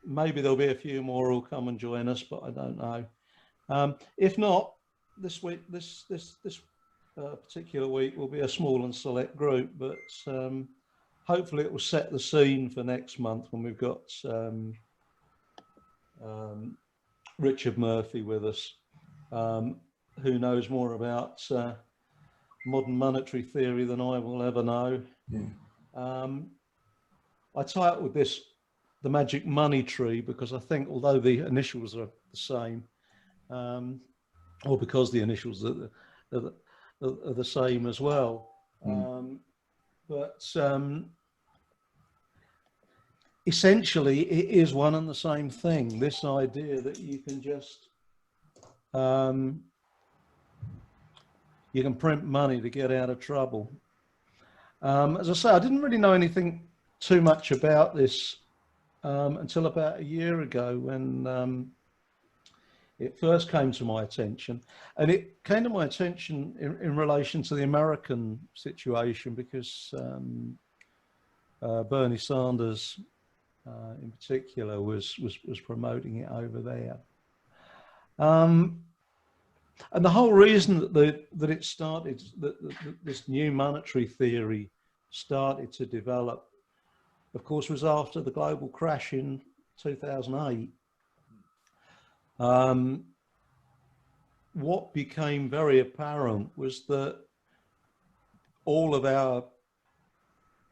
maybe there'll be a few more who'll come and join us, but I don't know. If not, this week, this particular week will be a small and select group, but hopefully it will set the scene for next month when we've got Richard Murphy with us, who knows more about modern monetary theory than I will ever know. I titled this The Magic Money Tree because I think although the initials are the same, or because the initials are the same as well, but essentially it is one and the same thing, this idea that you can just you can print money to get out of trouble. As I say, I didn't really know anything too much about this until about a year ago when it first came to my attention. And it came to my attention in relation to the American situation because Bernie Sanders in particular was promoting it over there. And the whole reason that it started, that this new monetary theory started to develop, of course, was after the global crash in 2008. What became very apparent was that all of our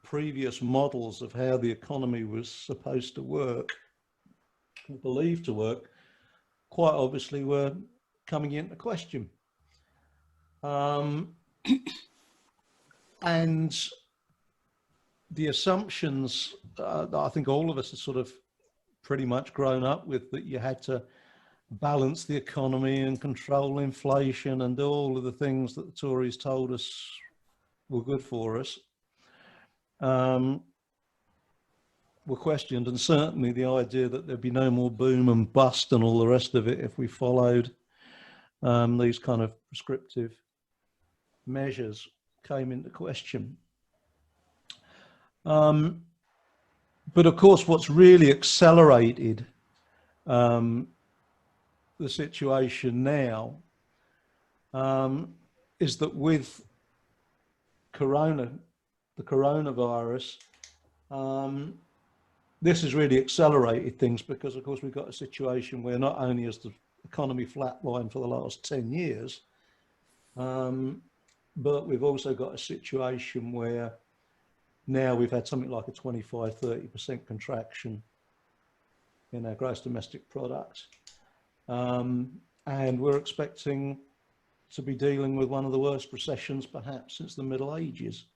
previous models of how the economy was supposed to work, or believed to work, quite obviously were coming into question. And the assumptions that I think all of us have sort of pretty much grown up with, that you had to balance the economy and control inflation and do all of the things that the Tories told us were good for us, were questioned. And certainly the idea that there'd be no more boom and bust and all the rest of it if we followed these kind of prescriptive measures came into question. But of course, what's really accelerated the situation now is that with the coronavirus, this has really accelerated things because, of course, we've got a situation where not only has the economy flatlined for the last 10 years, but we've also got a situation where now we've had something like a 25–30% contraction in our gross domestic product. And we're expecting to be dealing with one of the worst recessions perhaps since the Middle Ages.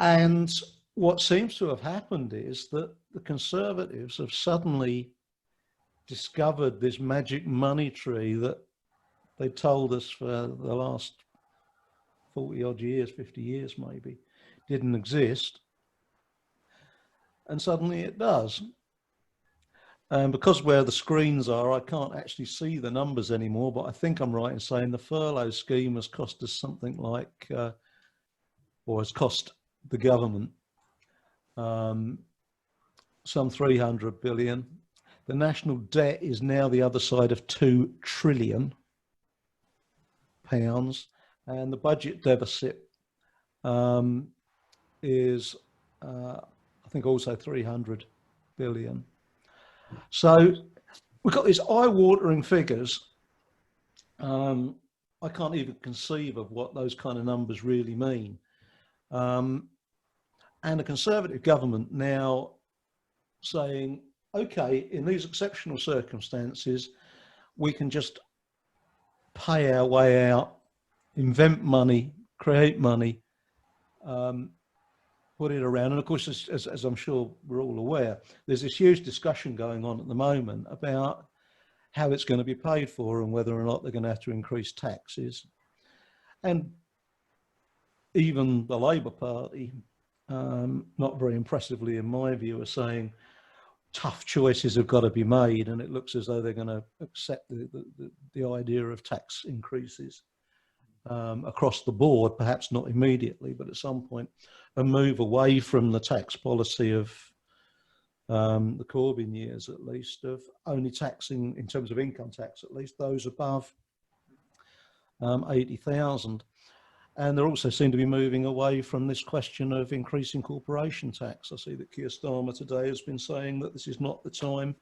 And what seems to have happened is that the Conservatives have suddenly discovered this magic money tree that they told us for the last 40 odd years, 50 years maybe, didn't exist. And suddenly it does. And because where the screens are, I can't actually see the numbers anymore, but I think I'm right in saying the furlough scheme has cost us something like, or has cost the government some 300 billion. The national debt is now the other side of £2 trillion, and the budget deficit is, I think, also 300 billion. So we've got these eye-watering figures. I can't even conceive of what those kind of numbers really mean. And a Conservative government now saying, okay, in these exceptional circumstances, we can just pay our way out, invent money, create money, put it around. And of course, as I'm sure we're all aware, there's this huge discussion going on at the moment about how it's going to be paid for and whether or not they're going to have to increase taxes. And even the Labour Party, not very impressively in my view, are saying tough choices have got to be made, and it looks as though they're going to accept the idea of tax increases. across the board, perhaps not immediately, but at some point, a move away from the tax policy of the Corbyn years, at least, of only taxing, in terms of income tax, at least those above 80,000. And they're also seem to be moving away from this question of increasing corporation tax. I see that Keir Starmer today has been saying that this is not the time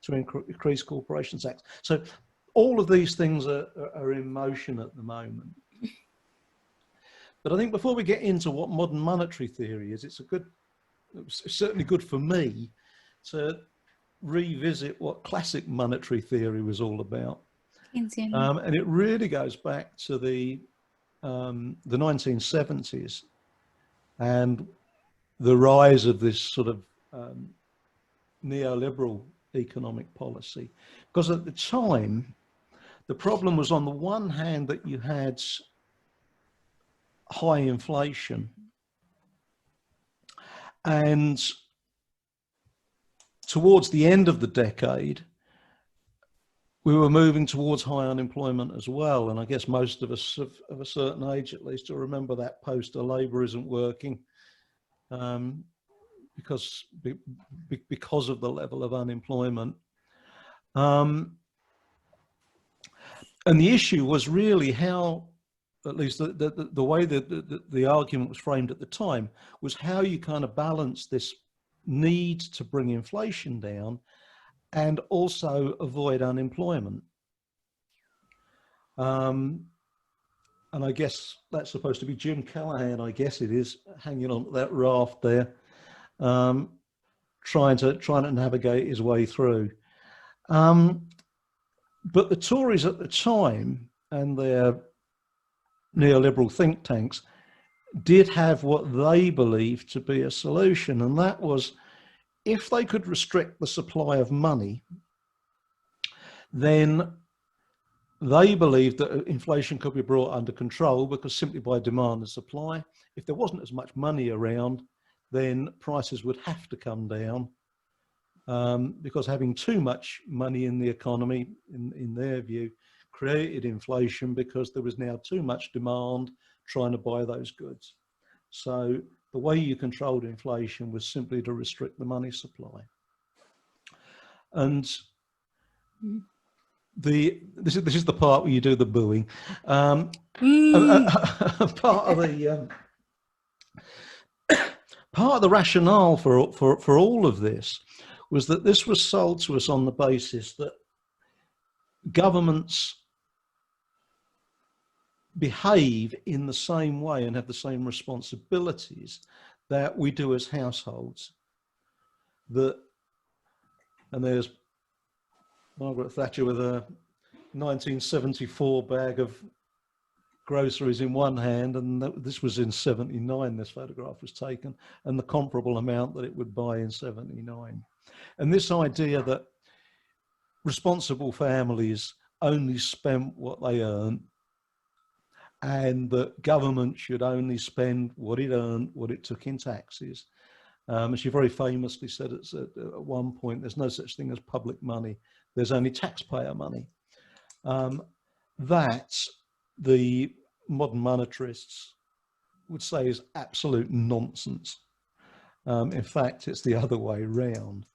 to increase corporation tax. So all of these things are in motion at the moment. But I think before we get into what modern monetary theory is, it's certainly good for me to revisit what classic monetary theory was all about. And it really goes back to the 1970s and the rise of this sort of neoliberal economic policy. Because at the time, the problem was, on the one hand, that you had high inflation, and towards the end of the decade, we were moving towards high unemployment as well. And I guess most of us of a certain age, at least, will remember that poster, "Labour isn't working," because of the level of unemployment. And the issue was really how, at least the way that the argument was framed at the time, was how you kind of balance this need to bring inflation down and also avoid unemployment. And I guess that's supposed to be Jim Callaghan, I guess it is, hanging on that raft there, trying to navigate his way through. But the Tories at the time and their neoliberal think tanks did have what they believed to be a solution, and that was, if they could restrict the supply of money, then they believed that inflation could be brought under control, because simply by demand and supply, if there wasn't as much money around, then prices would have to come down, because having too much money in the economy, in their view, created inflation, because there was now too much demand trying to buy those goods. So the way you controlled inflation was simply to restrict the money supply. And this is the part where you do the booing. Part of the rationale for all of this was that this was sold to us on the basis that governments behave in the same way and have the same responsibilities that we do as households. And there's Margaret Thatcher with a 1974 bag of groceries in one hand, and this was in 79, this photograph was taken, and the comparable amount that it would buy in 79. And this idea that responsible families only spent what they earned, and that government should only spend what it earned, what it took in taxes. She very famously said at one point, there's no such thing as public money, there's only taxpayer money. That the modern monetarists would say is absolute nonsense. In fact, it's the other way round.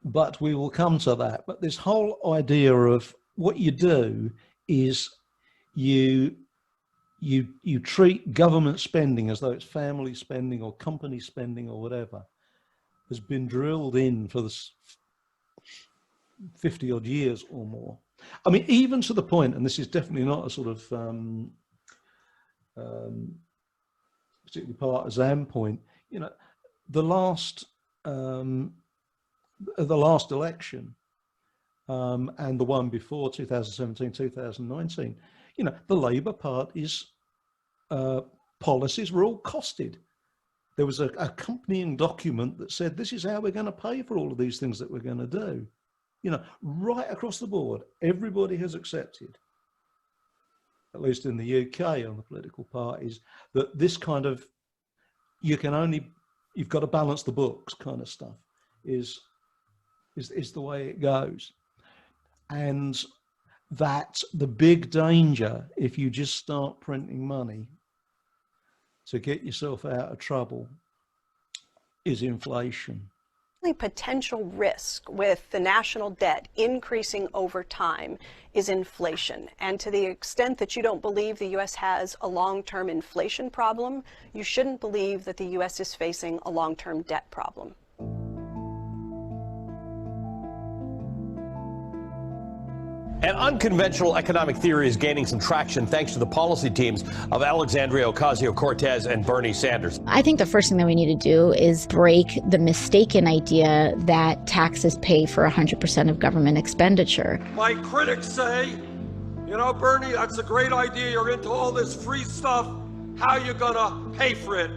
But we will come to that. But this whole idea of what you do is you treat government spending as though it's family spending or company spending or whatever, has been drilled in for this 50 odd years or more. I mean, even to the point, and this is definitely not a sort of particularly partisan point, you know, the last election and the one before 2017, 2019, you know, the Labour Party's policies were all costed. There was a accompanying document that said, this is how we're going to pay for all of these things that we're going to do. You know, right across the board, everybody has accepted, at least in the UK on the political parties, that this kind of, you've got to balance the books kind of stuff is the way it goes. And that the big danger, if you just start printing money to get yourself out of trouble, is inflation. The potential risk with the national debt increasing over time is inflation. And to the extent that you don't believe the U.S. has a long-term inflation problem, you shouldn't believe that the U.S. is facing a long-term debt problem. An unconventional economic theory is gaining some traction thanks to the policy teams of Alexandria Ocasio-Cortez and Bernie Sanders. I think the first thing that we need to do is break the mistaken idea that taxes pay for 100% of government expenditure. My critics say, you know, Bernie, that's a great idea. You're into all this free stuff. How are you gonna pay for it?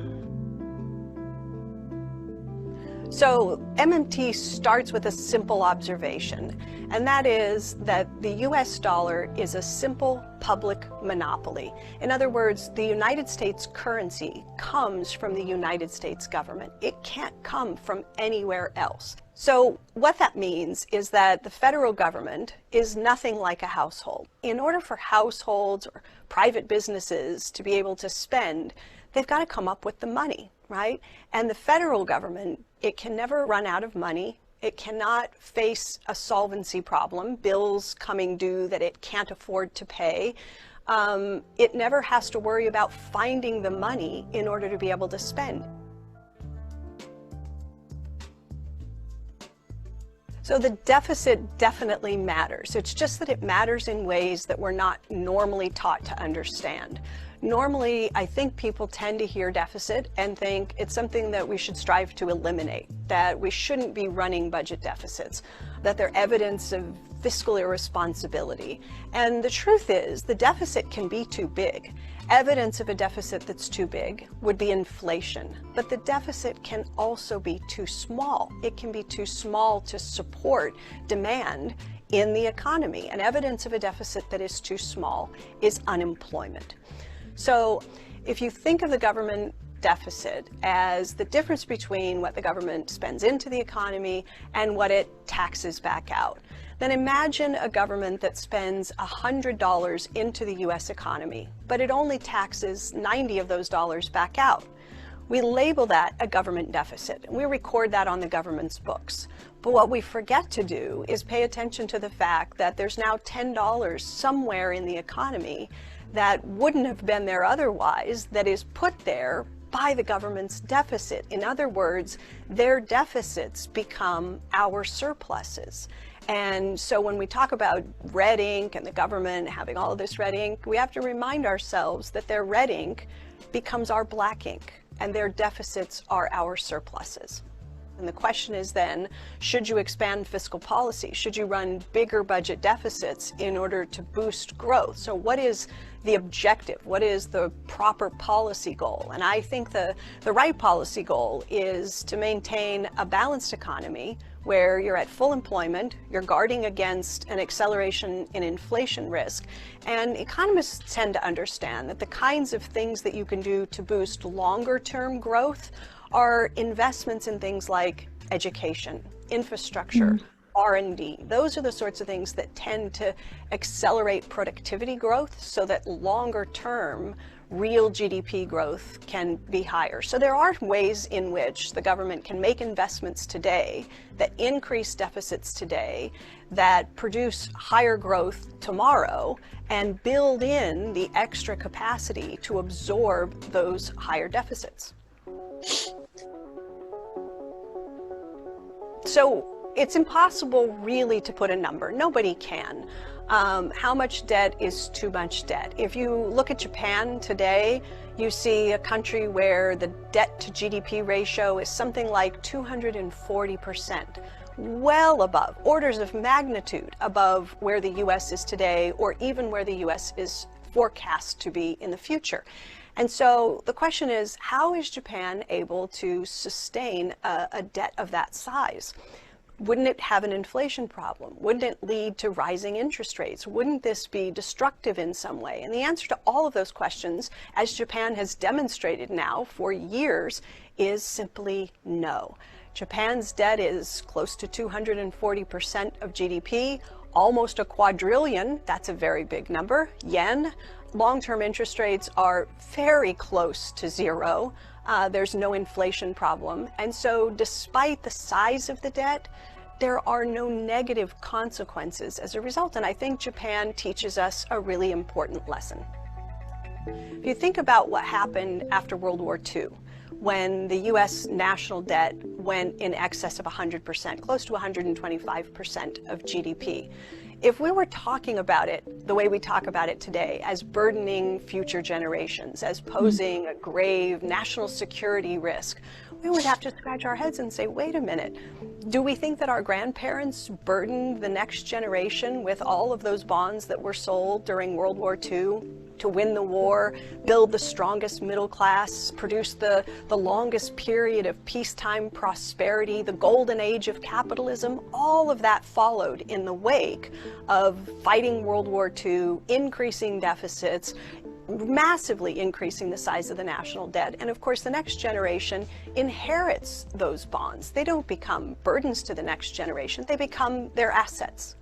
So MMT starts with a simple observation, and that is that the US dollar is a simple public monopoly. In other words, the United States currency comes from the United States government. It can't come from anywhere else. So what that means is that the federal government is nothing like a household. In order for households or private businesses to be able to spend, they've got to come up with the money, right? And the federal government, it can never run out of money. It cannot face a solvency problem, bills coming due that it can't afford to pay. It never has to worry about finding the money in order to be able to spend. So the deficit definitely matters. It's just that it matters in ways that we're not normally taught to understand. Normally, I think people tend to hear deficit and think it's something that we should strive to eliminate, that we shouldn't be running budget deficits, that they're evidence of fiscal irresponsibility. And the truth is, the deficit can be too big. Evidence of a deficit that's too big would be inflation, but the deficit can also be too small. It can be too small to support demand in the economy. And evidence of a deficit that is too small is unemployment. So if you think of the government deficit as the difference between what the government spends into the economy and what it taxes back out, then imagine a government that spends $100 into the US economy, but it only taxes 90 of those dollars back out. We label that a government deficit, and we record that on the government's books. But what we forget to do is pay attention to the fact that there's now $10 somewhere in the economy that wouldn't have been there otherwise, that is put there by the government's deficit. In other words, their deficits become our surpluses. And so when we talk about red ink and the government having all of this red ink, we have to remind ourselves that their red ink becomes our black ink, and their deficits are our surpluses. And the question is then, should you expand fiscal policy? Should you run bigger budget deficits in order to boost growth? So what is the objective? What is the proper policy goal? And I think the right policy goal is to maintain a balanced economy where you're at full employment, you're guarding against an acceleration in inflation risk. And economists tend to understand that the kinds of things that you can do to boost longer-term growth are investments in things like education, infrastructure, R&D. Those are the sorts of things that tend to accelerate productivity growth so that longer term real GDP growth can be higher. So there are ways in which the government can make investments today that increase deficits today, that produce higher growth tomorrow, and build in the extra capacity to absorb those higher deficits. So it's impossible really to put a number. Nobody can. How much debt is too much debt? If you look at Japan today, you see a country where the debt to GDP ratio is something like 240%, well above, orders of magnitude above where the US is today, or even where the US is forecast to be in the future. And so the question is, how is Japan able to sustain a debt of that size? Wouldn't it have an inflation problem? Wouldn't it lead to rising interest rates? Wouldn't this be destructive in some way? And the answer to all of those questions, as Japan has demonstrated now for years, is simply no. Japan's debt is close to 240% of GDP. almost a quadrillion. That's a very big number. Yen. Long-term interest rates are very close to zero. There's no inflation problem. And so despite the size of the debt, there are no negative consequences as a result. And I think Japan teaches us a really important lesson. If you think about what happened after World War II, when the US national debt went in excess of 100%, close to 125% of GDP. If we were talking about it the way we talk about it today, as burdening future generations, as posing a grave national security risk, we would have to scratch our heads and say, wait a minute, do we think that our grandparents burdened the next generation with all of those bonds that were sold during World War II to win the war, build the strongest middle class, produce the longest period of peacetime prosperity, the golden age of capitalism? All of that followed in the wake of fighting World War II, increasing deficits, massively increasing the size of the national debt. And of course, the next generation inherits those bonds. They don't become burdens to the next generation, they become their assets.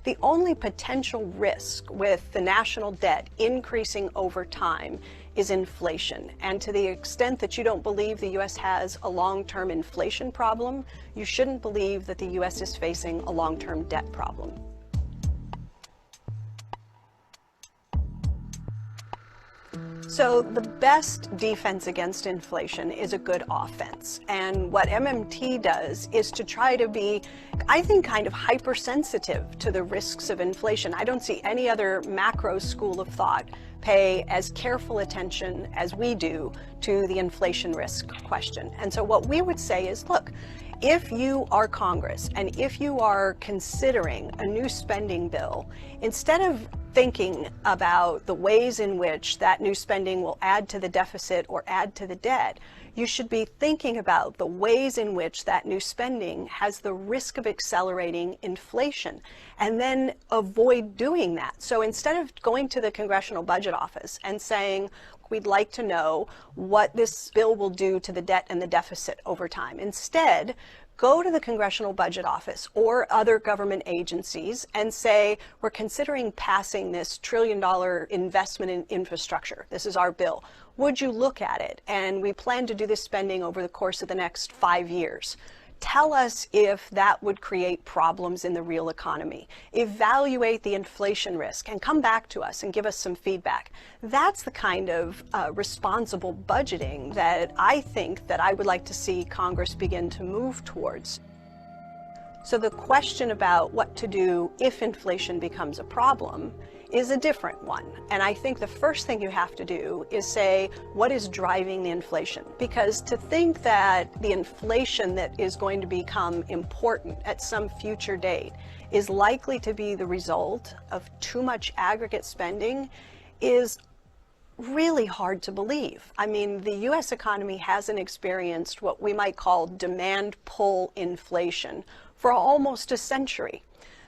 The only potential risk with the national debt increasing over time is inflation. And to the extent that you don't believe the US has a long-term inflation problem, you shouldn't believe that the US is facing a long-term debt problem. So the best defense against inflation is a good offense. And what MMT does is to try to be, I think, kind of hypersensitive to the risks of inflation. I don't see any other macro school of thought pay as careful attention as we do to the inflation risk question. And so what we would say is, look, if you are Congress and if you are considering a new spending bill, instead of thinking about the ways in which that new spending will add to the deficit or add to the debt, you should be thinking about the ways in which that new spending has the risk of accelerating inflation, and then avoid doing that. So instead of going to the Congressional Budget Office and saying, we'd like to know what this bill will do to the debt and the deficit over time, instead, go to the Congressional Budget Office or other government agencies and say, we're considering passing this $1 trillion investment in infrastructure. This is our bill. Would you look at it? And we plan to do this spending over the course of the next 5 years. Tell us if that would create problems in the real economy. Evaluate the inflation risk and come back to us and give us some feedback. That's the kind of responsible budgeting that I think that I would like to see Congress begin to move towards. So the question about what to do if inflation becomes a problem is a different one. And I think the first thing you have to do is say, what is driving the inflation? Because to think that the inflation that is going to become important at some future date is likely to be the result of too much aggregate spending is really hard to believe. I mean, the US economy hasn't experienced what we might call demand pull inflation for almost a century.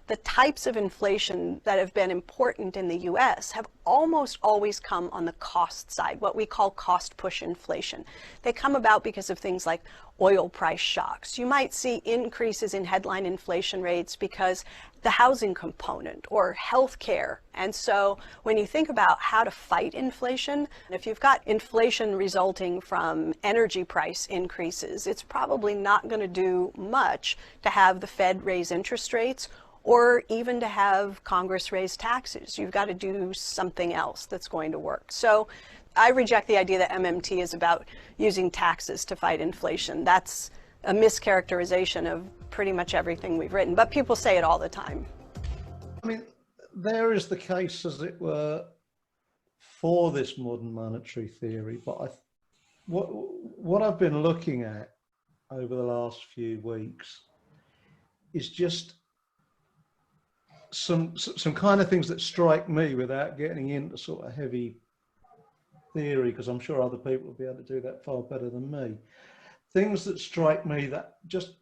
The types of inflation that have been important in the US have almost always come on the cost side, what we call cost push inflation. They come about because of things like oil price shocks. You might see increases in headline inflation rates because the housing component or healthcare. And so when you think about how to fight inflation, if you've got inflation resulting from energy price increases, it's probably not going to do much to have the Fed raise interest rates or even to have Congress raise taxes. You've got to do something else that's going to work. So I reject the idea that MMT is about using taxes to fight inflation. That's a mischaracterization of pretty much everything we've written, but people say it all the time. I mean, there is the case, as it were, for this modern monetary theory, but what I've been looking at over the last few weeks is just some kind of things that strike me without getting into sort of heavy theory, because I'm sure other people will be able to do that far better than me. Things that strike me that just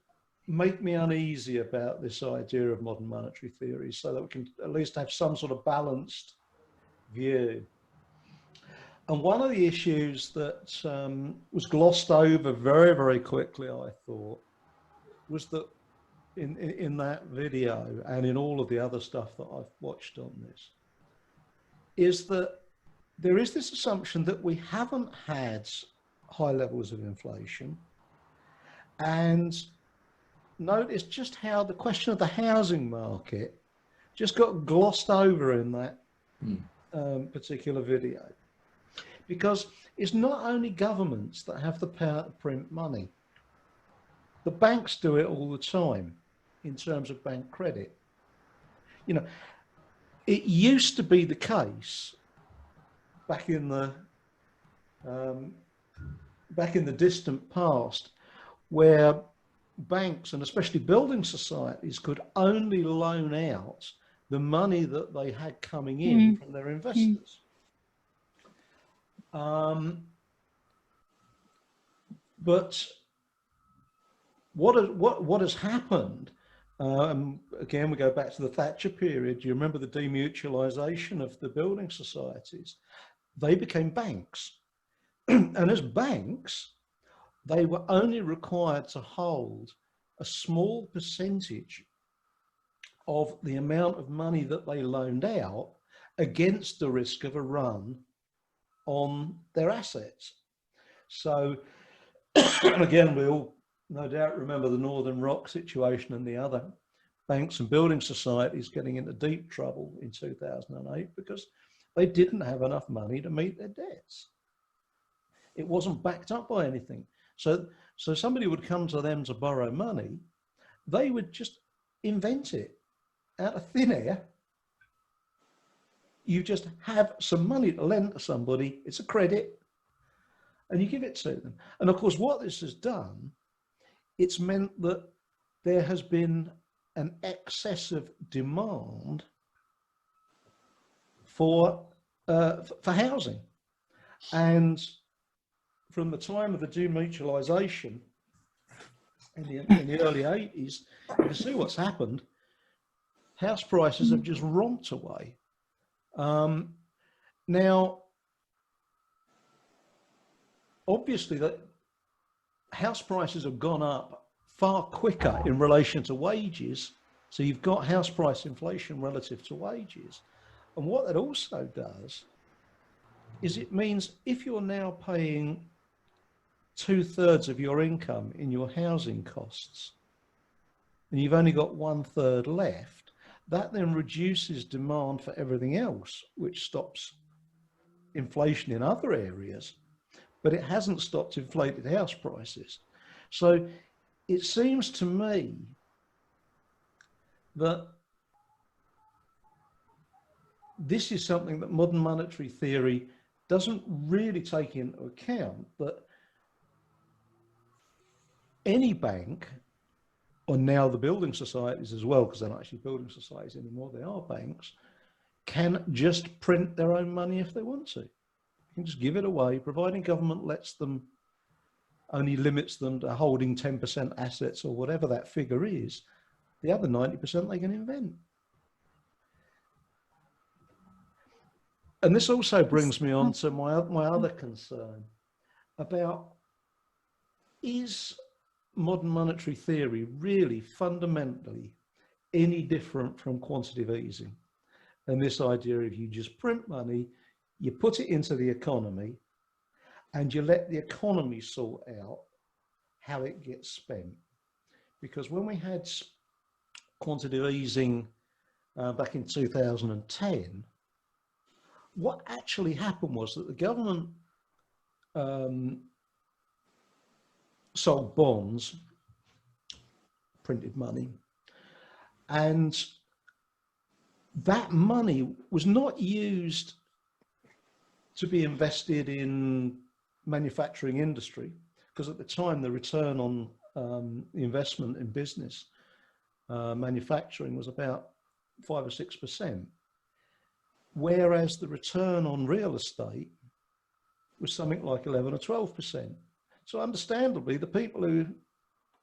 make me uneasy about this idea of modern monetary theory, so that we can at least have some sort of balanced view. And one of the issues that was glossed over very, very quickly, I thought, was that in that video and in all of the other stuff that I've watched on this is that there is this assumption that we haven't had high levels of inflation, and notice just how the question of the housing market just got glossed over in that particular video, because it's not only governments that have the power to print money. The banks do it all the time in terms of bank credit. You know, it used to be the case back in the distant past, where banks and especially building societies could only loan out the money that they had coming in from their investors. But what has happened? Again, we go back to the Thatcher period. Do you remember the demutualisation of the building societies? They became banks, and as banks, they were only required to hold a small percentage of the amount of money that they loaned out against the risk of a run on their assets. So again, we all no doubt remember the Northern Rock situation and the other banks and building societies getting into deep trouble in 2008 because they didn't have enough money to meet their debts. It wasn't backed up by anything. So somebody would come to them to borrow money, they would just invent it out of thin air. You just have some money to lend to somebody, it's a credit, and you give it to them. And of course, what this has done, it's meant that there has been an excessive demand for housing. And from the time of the demutualisation in the early 80s, you can see what's happened. House prices have just romped away. Now, obviously, that house prices have gone up far quicker in relation to wages. So you've got house price inflation relative to wages. And what that also does is it means if you're now paying 2/3 of your income in your housing costs, and you've only got 1/3 left, that then reduces demand for everything else, which stops inflation in other areas, but it hasn't stopped inflated house prices. So it seems to me that this is something that modern monetary theory doesn't really take into account, that any bank, or now the building societies as well, because they're not actually building societies anymore, they are banks, can just print their own money if they want to. You can just give it away, providing government lets them, only limits them to holding 10% assets or whatever that figure is. The other 90% they can invent. And this also brings me on to my other concern about, is modern monetary theory really fundamentally any different from quantitative easing? And this idea of you just print money, you put it into the economy, and you let the economy sort out how it gets spent. Because when we had quantitative easing back in 2010, what actually happened was that the government sold bonds, printed money, and that money was not used to be invested in manufacturing industry, because at the time the return on the investment in business manufacturing was about 5 or 6%, whereas the return on real estate was something like 11 or 12%. So understandably, the people who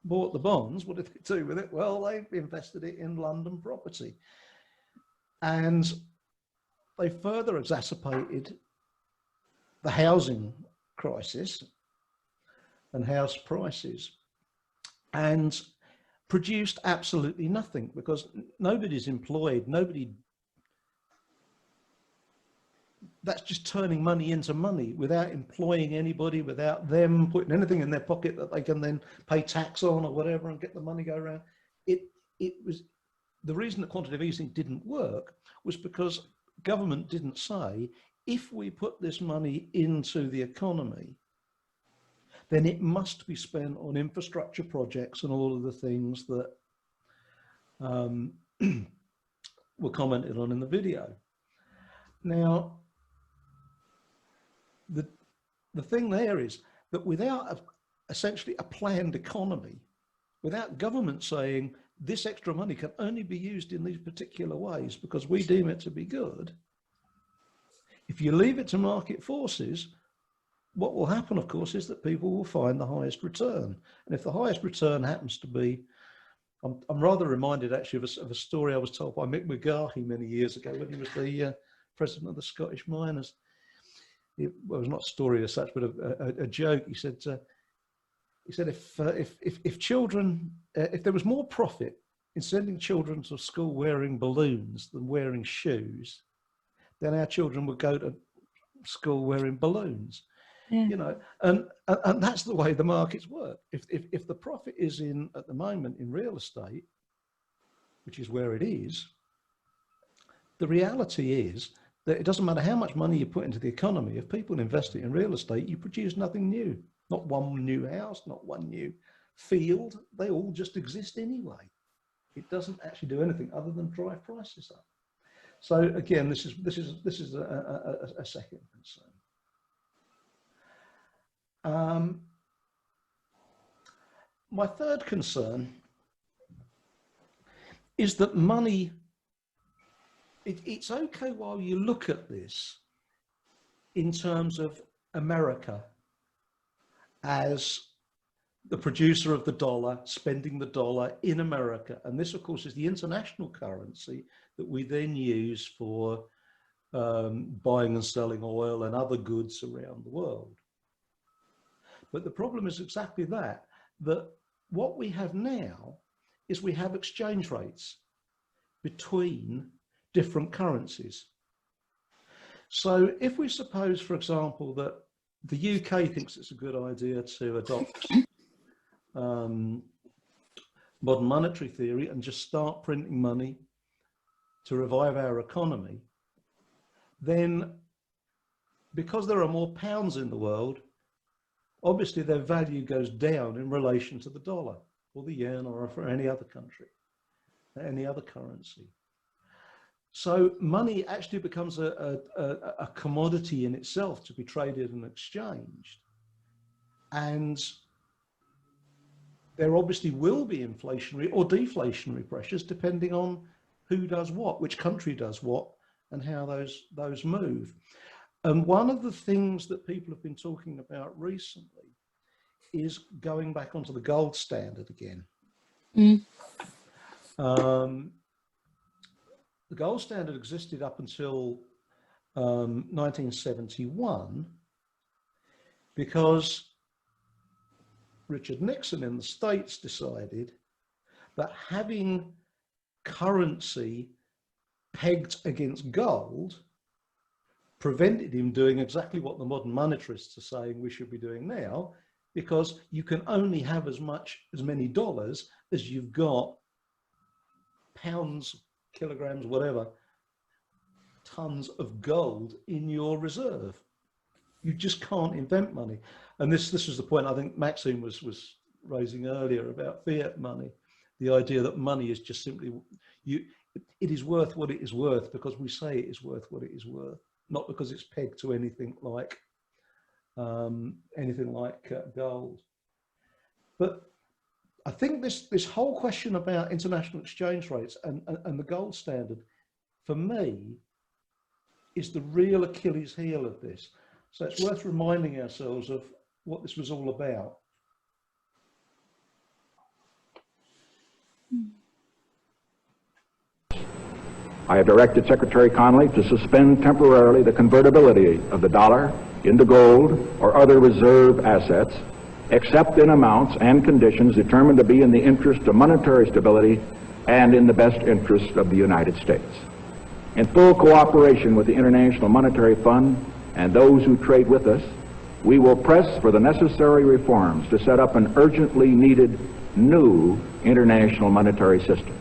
bought the bonds, what did they do with it? Well, they invested it in London property. And they further exacerbated the housing crisis and house prices. And produced absolutely nothing, because nobody's employed, that's just turning money into money without employing anybody, without them putting anything in their pocket that they can then pay tax on or whatever and get the money go around. It was the reason that quantitative easing didn't work was because government didn't say, if we put this money into the economy, then it must be spent on infrastructure projects and all of the things that were commented on in the video. Now, the thing there is that without essentially a planned economy, without government saying this extra money can only be used in these particular ways because we deem it to be good, if you leave it to market forces, what will happen, of course, is that people will find the highest return. And if the highest return happens to be, I'm rather reminded actually of a story I was told by Mick McGarhy many years ago when he was the president of the Scottish Miners. It was not a story as such, but a joke. He said if children, if there was more profit in sending children to school wearing balloons than wearing shoes, then our children would go to school wearing balloons. Yeah. You know, and that's the way the markets work. If the profit is in, at the moment, in real estate, which is where it is, the reality is that it doesn't matter how much money you put into the economy. If people invest it in real estate, you produce nothing new. Not one new house, not one new field. They all just exist anyway. It doesn't actually do anything other than drive prices up. So again, this is a second concern. My third concern is that money, it's okay while you look at this in terms of America as the producer of the dollar, spending the dollar in America. And this, of course, is the international currency that we then use for buying and selling oil and other goods around the world. But the problem is exactly that what we have now is we have exchange rates between different currencies. So if we suppose, for example, that the UK thinks it's a good idea to adopt modern monetary theory and just start printing money to revive our economy, then because there are more pounds in the world, obviously their value goes down in relation to the dollar or the yen or for any other country, any other currency. So money actually becomes a commodity in itself to be traded and exchanged. And there obviously will be inflationary or deflationary pressures depending on who does what, which country does what, and how those move. And one of the things that people have been talking about recently is going back onto the gold standard again. The gold standard existed up until 1971 because Richard Nixon in the States decided that having currency pegged against gold prevented him doing exactly what the modern monetarists are saying we should be doing now, because you can only have as many dollars as you've got pounds, kilograms, whatever, tons of gold in your reserve. You just can't invent money. And this was the point I think Maxine was raising earlier about fiat money, the idea that money is just simply, it is worth what it is worth because we say it is worth what it is worth, not because it's pegged to anything like gold. But I think this whole question about international exchange rates and the gold standard, for me, is the real Achilles heel of this. So it's worth reminding ourselves of what this was all about. I have directed Secretary Connally to suspend temporarily the convertibility of the dollar into gold or other reserve assets except in amounts and conditions determined to be in the interest of monetary stability and in the best interest of the United States. In full cooperation with the International Monetary Fund and those who trade with us, we will press for the necessary reforms to set up an urgently needed new international monetary system.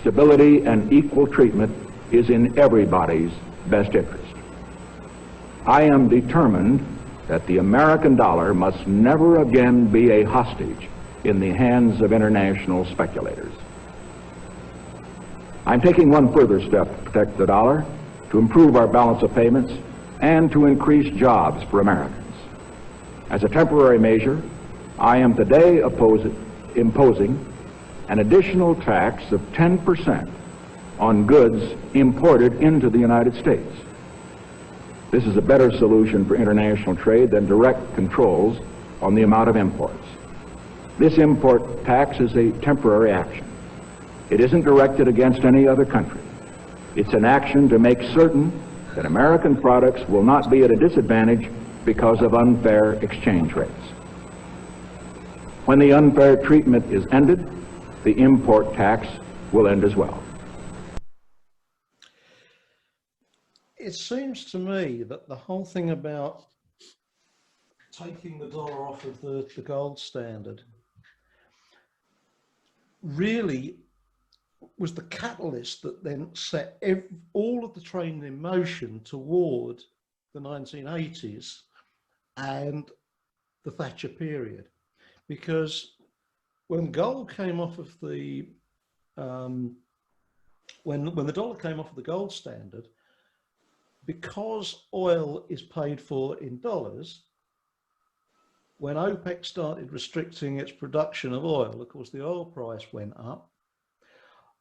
Stability and equal treatment is in everybody's best interest. I am determined that the American dollar must never again be a hostage in the hands of international speculators. I'm taking one further step to protect the dollar, to improve our balance of payments, and to increase jobs for Americans. As a temporary measure, I am today imposing an additional tax of 10% on goods imported into the United States. This is a better solution for international trade than direct controls on the amount of imports. This import tax is a temporary action. It isn't directed against any other country. It's an action to make certain that American products will not be at a disadvantage because of unfair exchange rates. When the unfair treatment is ended, the import tax will end as well. It seems to me that the whole thing about taking the dollar off of the gold standard really was the catalyst that then set all of the train in motion toward the 1980s and the Thatcher period. Because when gold came off of the, when the dollar came off of the gold standard, because oil is paid for in dollars, when OPEC started restricting its production of oil, of course, the oil price went up.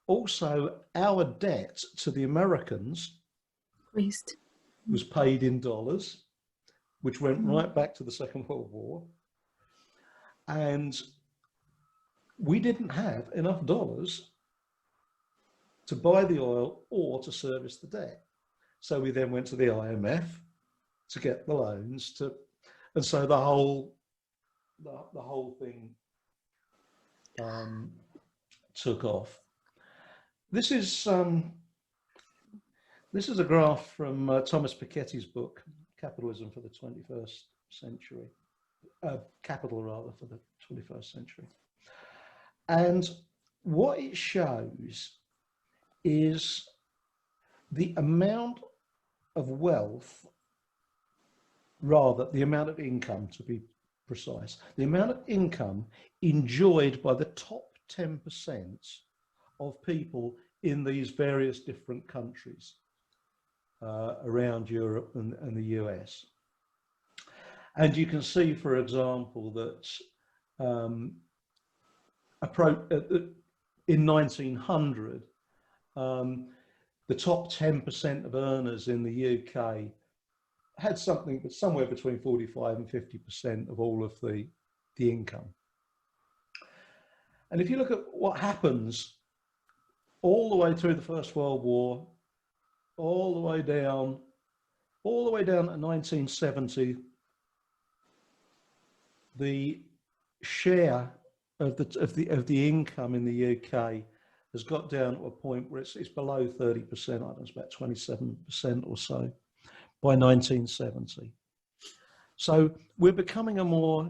Also, our debt to the Americans was paid in dollars, which went right back to the Second World War. And we didn't have enough dollars to buy the oil or to service the debt. So we then went to the IMF to get the loans to, and so the whole thing took off. This is a graph from Thomas Piketty's book, Capitalism for the 21st Century, Capital rather for the 21st Century. And what it shows is the amount of wealth, rather the amount of income to be precise, the amount of income enjoyed by the top 10% of people in these various different countries around Europe and the US. And you can see, for example, that in 1900, the top 10% of earners in the UK had something, but somewhere between 45 and 50% of all of the income. And if you look at what happens all the way through the First World War, all the way down to 1970, the share of the income in the UK has got down to a point where it's below 30%. I don't know, it's about 27% or so by 1970. So we're becoming a more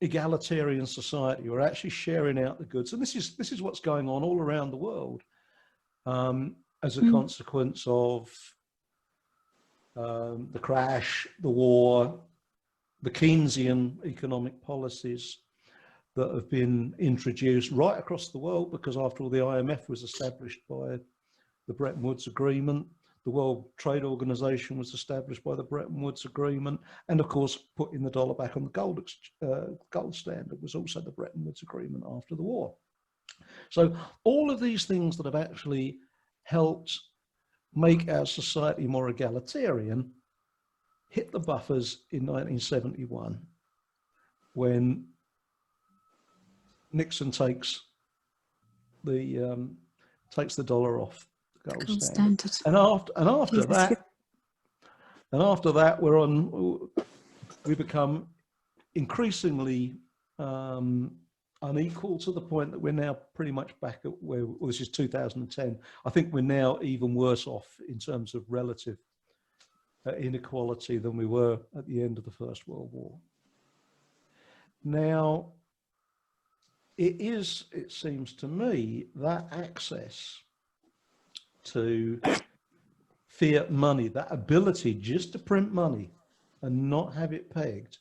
egalitarian society. We're actually sharing out the goods, and this is what's going on all around the world as a consequence of the crash, the war, the Keynesian economic policies that have been introduced right across the world, because after all, the IMF was established by the Bretton Woods Agreement, the World Trade Organization was established by the Bretton Woods Agreement, and of course, putting the dollar back on the gold standard was also the Bretton Woods Agreement after the war. So all of these things that have actually helped make our society more egalitarian hit the buffers in 1971, when Nixon takes the dollar off the gold standard. And after that, we become increasingly unequal to the point that we're now pretty much back at where, well, this is 2010. I think we're now even worse off in terms of relative inequality than we were at the end of the First World War. Now, it seems to me, that access to fiat money, that ability just to print money and not have it pegged,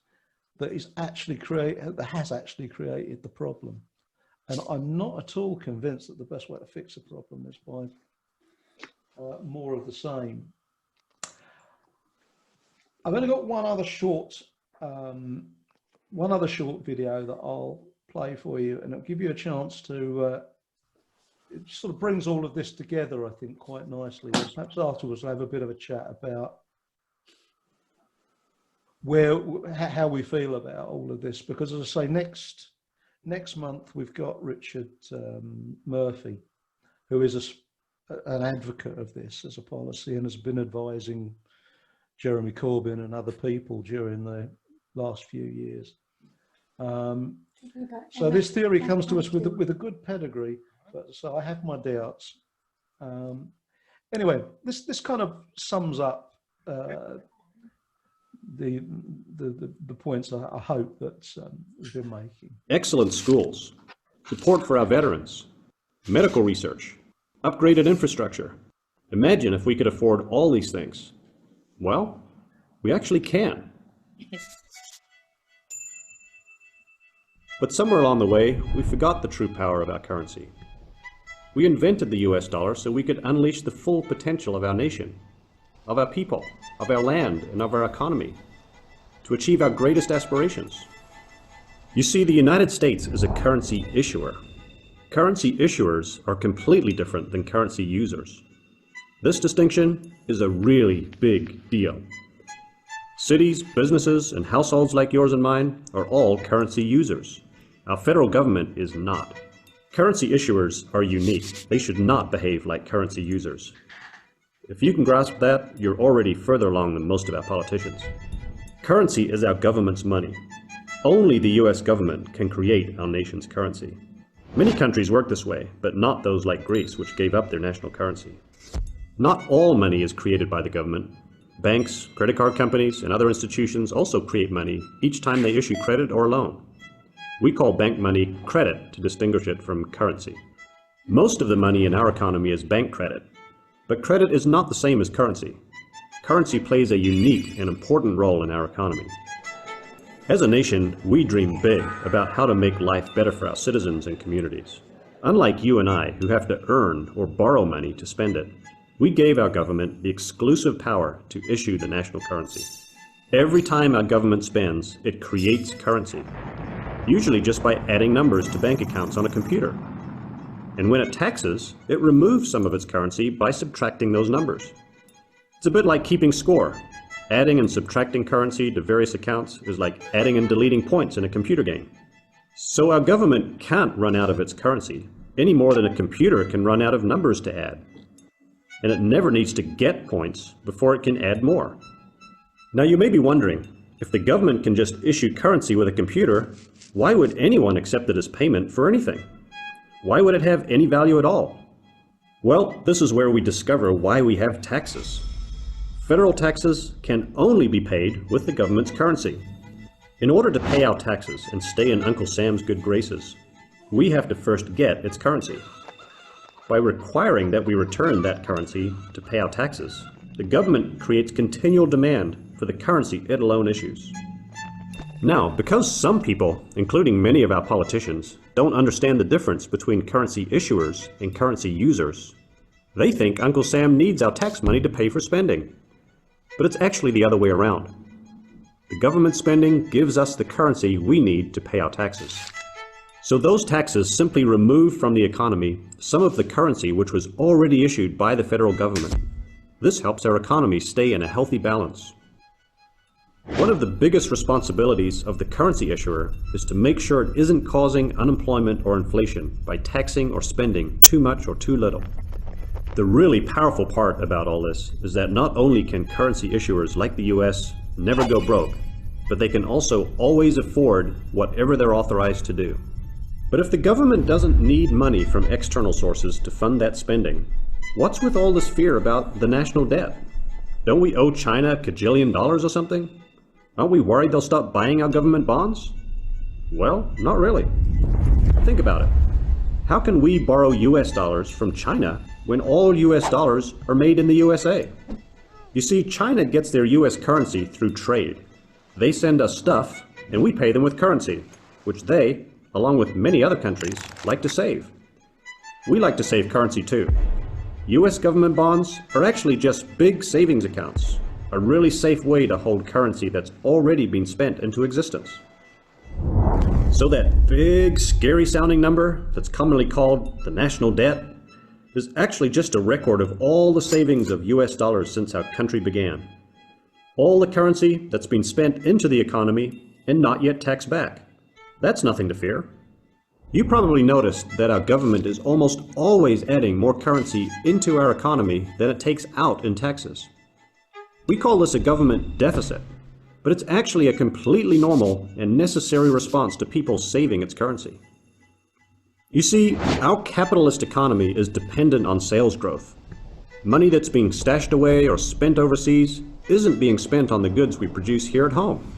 that has actually created the problem. And I'm not at all convinced that the best way to fix a problem is by more of the same. I've only got one other short video that I'll play for you, and it'll give you a chance to, it sort of brings all of this together, I think, quite nicely. And perhaps afterwards we'll have a bit of a chat about how we feel about all of this, because as I say, next month we've got Richard Murphy, who is an advocate of this as a policy and has been advising Jeremy Corbyn and other people during the last few years. So this theory comes to us with a good pedigree, but so I have my doubts. Anyway, this kind of sums up the points I hope that we've been making. Excellent schools, support for our veterans, medical research, upgraded infrastructure. Imagine if we could afford all these things. Well, we actually can. But somewhere along the way, we forgot the true power of our currency. We invented the US dollar so we could unleash the full potential of our nation, of our people, of our land, and of our economy, to achieve our greatest aspirations. You see, the United States is a currency issuer. Currency issuers are completely different than currency users. This distinction is a really big deal. Cities, businesses, and households like yours and mine are all currency users. Our federal government is not. Currency issuers are unique. They should not behave like currency users. If you can grasp that, you're already further along than most of our politicians. Currency is our government's money. Only the US government can create our nation's currency. Many countries work this way, but not those like Greece, which gave up their national currency. Not all money is created by the government. Banks, credit card companies, and other institutions also create money each time they issue credit or loan. We call bank money credit to distinguish it from currency. Most of the money in our economy is bank credit, but credit is not the same as currency. Currency plays a unique and important role in our economy. As a nation, we dream big about how to make life better for our citizens and communities. Unlike you and I, who have to earn or borrow money to spend it, we gave our government the exclusive power to issue the national currency. Every time our government spends, it creates currency, usually just by adding numbers to bank accounts on a computer. And when it taxes, it removes some of its currency by subtracting those numbers. It's a bit like keeping score. Adding and subtracting currency to various accounts is like adding and deleting points in a computer game. So our government can't run out of its currency any more than a computer can run out of numbers to add. And it never needs to get points before it can add more. Now you may be wondering, if the government can just issue currency with a computer, why would anyone accept it as payment for anything? Why would it have any value at all? Well, this is where we discover why we have taxes. Federal taxes can only be paid with the government's currency. In order to pay our taxes and stay in Uncle Sam's good graces, we have to first get its currency. By requiring that we return that currency to pay our taxes, the government creates continual demand for the currency it alone issues. Now, because some people, including many of our politicians, don't understand the difference between currency issuers and currency users, they think Uncle Sam needs our tax money to pay for spending. But it's actually the other way around. The government spending gives us the currency we need to pay our taxes. So those taxes simply remove from the economy some of the currency which was already issued by the federal government. This helps our economy stay in a healthy balance. One of the biggest responsibilities of the currency issuer is to make sure it isn't causing unemployment or inflation by taxing or spending too much or too little. The really powerful part about all this is that not only can currency issuers like the US never go broke, but they can also always afford whatever they're authorized to do. But if the government doesn't need money from external sources to fund that spending, what's with all this fear about the national debt? Don't we owe China a kajillion dollars or something? Aren't we worried they'll stop buying our government bonds? Well, not really. Think about it. How can we borrow US dollars from China when all US dollars are made in the USA? You see, China gets their US currency through trade. They send us stuff, and we pay them with currency, which they, along with many other countries, like to save. We like to save currency too. US government bonds are actually just big savings accounts, a really safe way to hold currency that's already been spent into existence. So that big, scary sounding number that's commonly called the national debt is actually just a record of all the savings of US dollars since our country began. All the currency that's been spent into the economy and not yet taxed back. That's nothing to fear. You probably noticed that our government is almost always adding more currency into our economy than it takes out in taxes. We call this a government deficit, but it's actually a completely normal and necessary response to people saving its currency. You see, our capitalist economy is dependent on sales growth. Money that's being stashed away or spent overseas isn't being spent on the goods we produce here at home.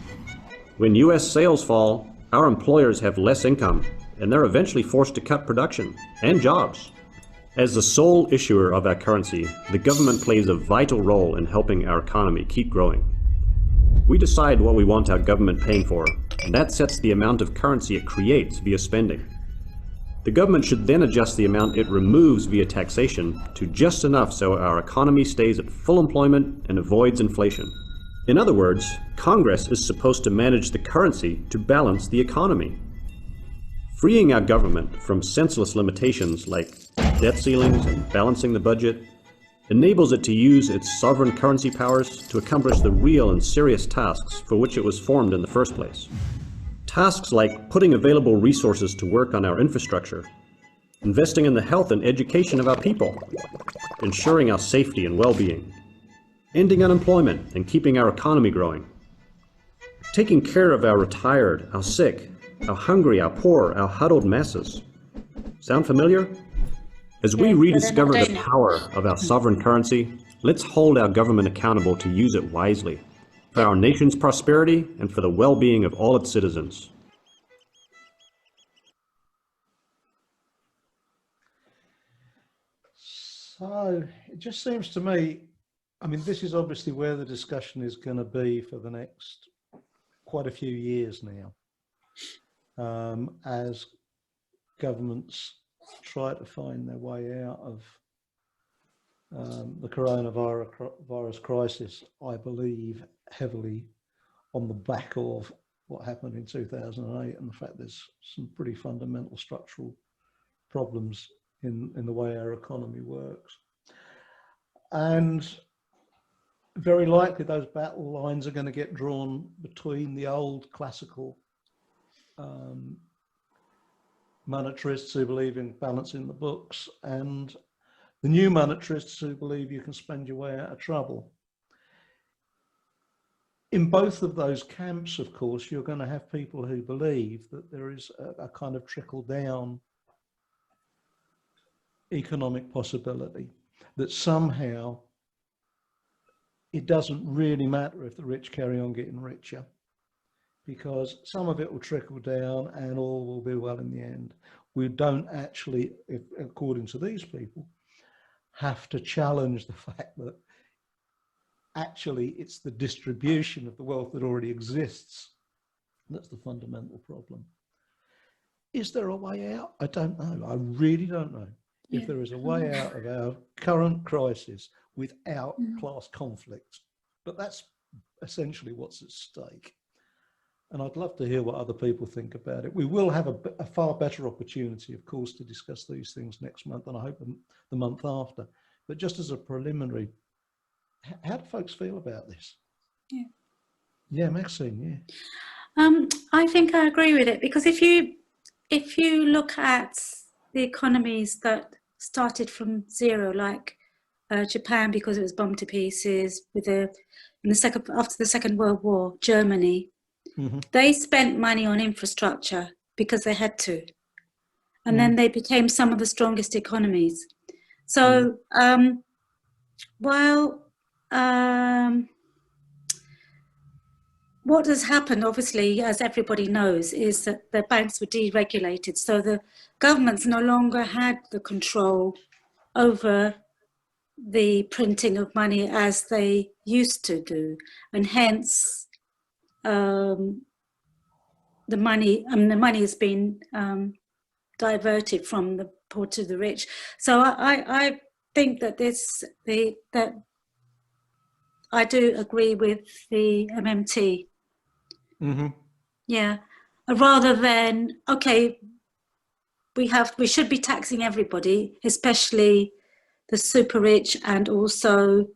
When US sales fall, our employers have less income, and they're eventually forced to cut production and jobs. As the sole issuer of our currency, the government plays a vital role in helping our economy keep growing. We decide what we want our government paying for, and that sets the amount of currency it creates via spending. The government should then adjust the amount it removes via taxation to just enough so our economy stays at full employment and avoids inflation. In other words, Congress is supposed to manage the currency to balance the economy. Freeing our government from senseless limitations like debt ceilings and balancing the budget enables it to use its sovereign currency powers to accomplish the real and serious tasks for which it was formed in the first place. Tasks like putting available resources to work on our infrastructure, investing in the health and education of our people, ensuring our safety and well-being, ending unemployment and keeping our economy growing, taking care of our retired, our sick, our hungry, our poor, our huddled masses. Sound familiar? As we rediscover the power of our sovereign currency, let's hold our government accountable to use it wisely, for our nation's prosperity and for the well-being of all its citizens. So it just seems to me, I mean, this is obviously where the discussion is going to be for the next quite a few years now, as governments try to find their way out of the coronavirus crisis, I believe heavily on the back of what happened in 2008 and the fact there's some pretty fundamental structural problems in the way our economy works. And very likely those battle lines are going to get drawn between the old classical monetarists who believe in balancing the books and the new monetarists who believe you can spend your way out of trouble. In both of those camps, of course, you're going to have people who believe that there is a kind of trickle-down economic possibility, that somehow it doesn't really matter if the rich carry on getting richer, because some of it will trickle down and all will be well in the end. We don't actually, according to these people, have to challenge the fact that actually it's the distribution of the wealth that already exists that's the fundamental problem. Is there a way out? I don't know. I really don't know if there is a way out of our current crisis without class conflict. But that's essentially what's at stake. And I'd love to hear what other people think about it. We will have a far better opportunity, of course, to discuss these things next month, and I hope the month after. But just as a preliminary, how do folks feel about this? Yeah, Maxine, I think I agree with it, because if you look at the economies that started from zero, like Japan, because it was bombed to pieces, after the Second World War, Germany, They spent money on infrastructure because they had to. And then they became some of the strongest economies. So while what has happened, obviously, as everybody knows, is that the banks were deregulated. So the governments no longer had the control over the printing of money as they used to do. And hence, the money has been diverted from the poor to the rich. So I think that that I do agree with the MMT. Yeah, rather than, okay, we should be taxing everybody, especially the super rich and also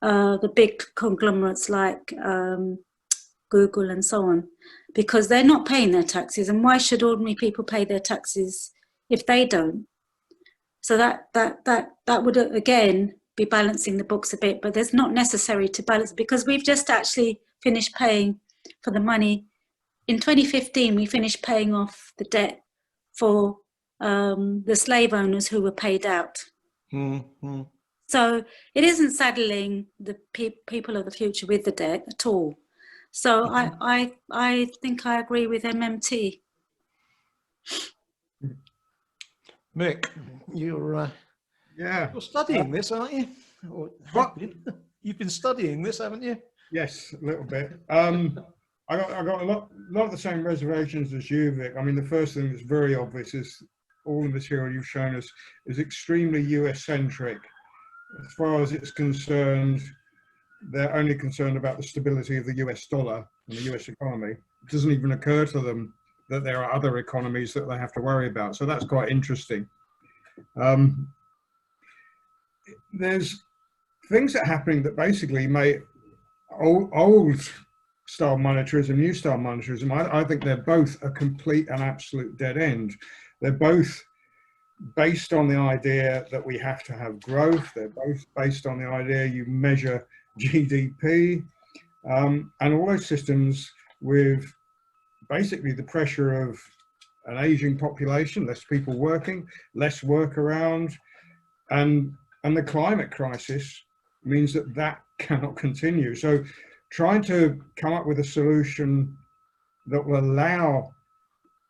the big conglomerates like Google and so on, because they're not paying their taxes. And why should ordinary people pay their taxes if they don't? So that would again be balancing the books a bit, but there's not necessary to balance, because we've just actually finished paying for the money. In 2015, we finished paying off the debt for the slave owners who were paid out. So it isn't saddling the people of the future with the debt at all. So I think I agree with MMT. Mick, you're studying this, aren't you? Or you've been studying this, haven't you? Yes, a little bit. I got a lot of the same reservations as you, Vic. I mean, the first thing that's very obvious is all the material you've shown us is extremely US-centric. As far as it's concerned, they're only concerned about the stability of the US dollar and the US economy. It doesn't even occur to them that there are other economies that they have to worry about. So that's quite interesting. There's things that are happening that basically make old style monetarism, new style monetarism, I think they're both a complete and absolute dead end. They're both based on the idea that we have to have growth. They're both based on the idea you measure GDP, and all those systems with basically the pressure of an aging population, less people working, less work around, and the climate crisis means that that cannot continue. So trying to come up with a solution that will allow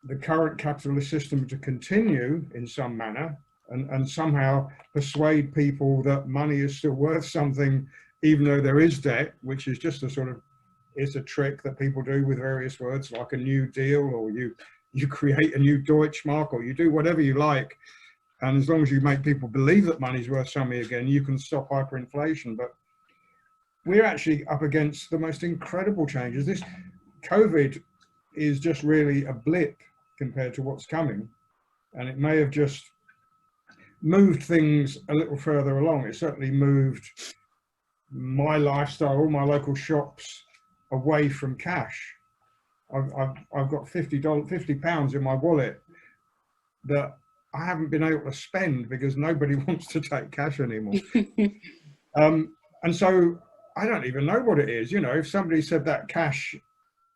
the current capitalist system to continue in some manner and somehow persuade people that money is still worth something, even though there is debt, which is just a sort of, it's a trick that people do with various words like a New Deal, or you create a new Deutschmark, or you do whatever you like. And as long as you make people believe that money's worth something again, you can stop hyperinflation. But we're actually up against the most incredible changes. This COVID is just really a blip compared to what's coming. And it may have just moved things a little further along. It certainly moved my lifestyle, all my local shops, away from cash. I've got £50 in my wallet that I haven't been able to spend because nobody wants to take cash anymore. And so I don't even know what it is. You know, if somebody said that cash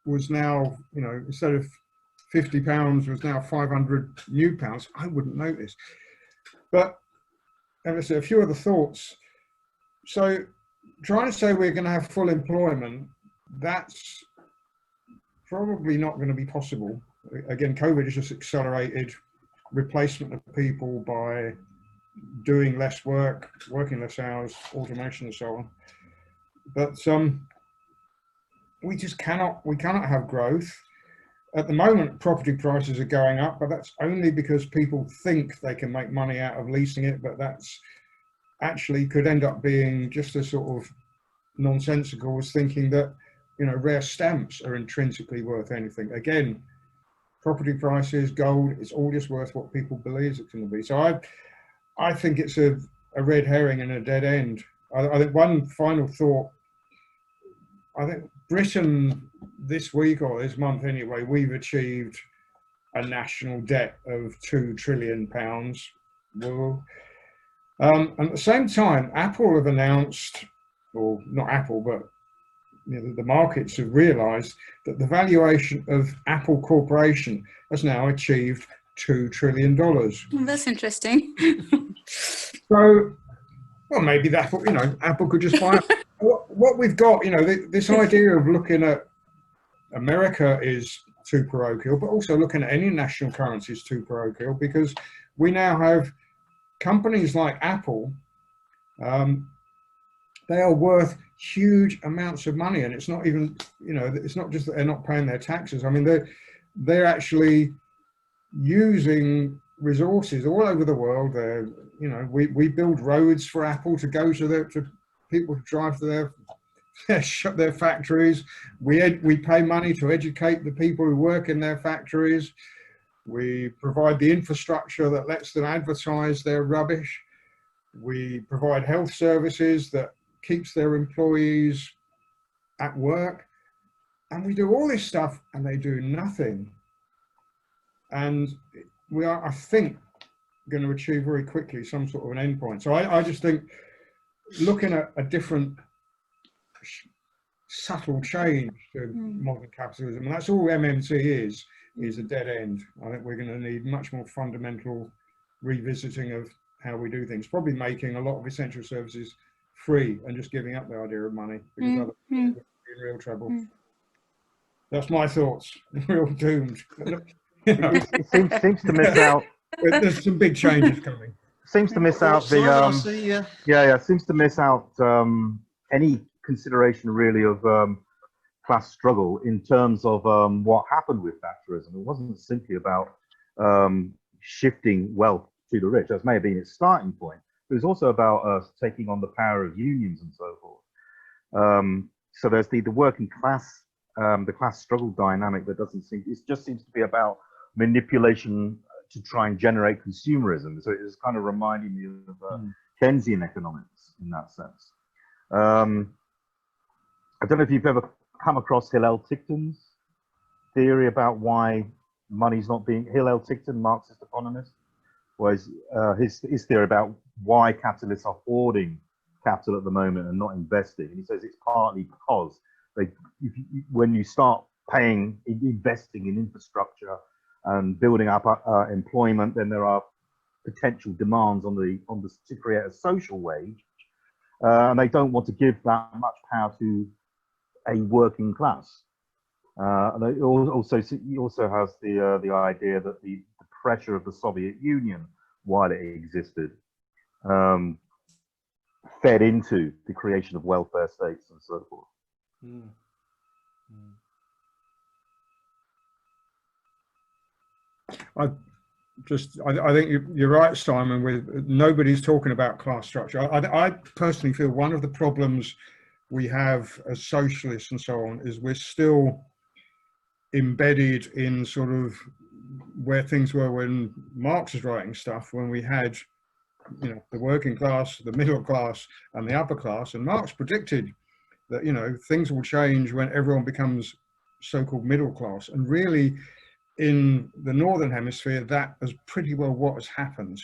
was now, you know, instead of £50 was now 500 new pounds, I wouldn't notice. But as I say, a few other thoughts. So trying to say we're going to have full employment, that's probably not going to be possible. Again, COVID has just accelerated replacement of people by doing less work, working less hours, automation and so on. But we just cannot have growth. At the moment, property prices are going up, but that's only because people think they can make money out of leasing it, but that's actually could end up being just as sort of nonsensical as thinking that, you know, rare stamps are intrinsically worth anything. Again, property prices, gold, it's all just worth what people believe it's going to be. So I think it's a red herring and a dead end. I think one final thought, I think Britain this week, or this month anyway, we've achieved a national debt of £2 trillion. Well, and at the same time, Apple have announced, or not Apple, but the markets have realized that the valuation of Apple Corporation has now achieved $2 trillion. That's interesting. So, well, maybe that's what, Apple could just buy it. What we've got, this idea of looking at America is too parochial, but also looking at any national currency is too parochial, because we now have companies like Apple. They are worth huge amounts of money, and it's not even, it's not just that they're not paying their taxes. I mean, they're actually using resources all over the world. We build roads for Apple to go to people to drive to their factories. We pay money to educate the people who work in their factories. We provide the infrastructure that lets them advertise their rubbish. We provide health services that keeps their employees at work. And we do all this stuff and they do nothing. And we are, I think, going to achieve very quickly some sort of an endpoint. So I just think looking at a different subtle change to modern capitalism, and that's all MMT is a dead end. I think we're going to need much more fundamental revisiting of how we do things, probably making a lot of essential services free and just giving up the idea of money, because otherwise we're in real trouble. That's my thoughts. Real doomed. It seems to miss out. There's some big changes coming. Seems to miss out the seems to miss out any consideration really of class struggle in terms of what happened with Thatcherism. It wasn't simply about shifting wealth to the rich. That may have been its starting point. It was also about taking on the power of unions and so forth. So there's the working class, the class struggle dynamic that doesn't seem, it just seems to be about manipulation to try and generate consumerism. So it is kind of reminding me of Keynesian economics in that sense. I don't know if you've ever come across Hillel Tichton's theory about why money's not being, Hillel Tichton, Marxist economist, was his theory about why capitalists are hoarding capital at the moment and not investing. And he says it's partly because when you start investing in infrastructure and building up employment, then there are potential demands to create a social wage, and they don't want to give that much power to a working class. And he also has the idea that the pressure of the Soviet Union, while it existed, fed into the creation of welfare states and so forth. I think you're right, Simon, with nobody's talking about class structure. I personally feel one of the problems we have as socialists and so on is we're still embedded in sort of where things were when Marx was writing stuff, when we had, the working class, the middle class and the upper class. And Marx predicted that, things will change when everyone becomes so-called middle class. And really, in the Northern Hemisphere, that is pretty well what has happened.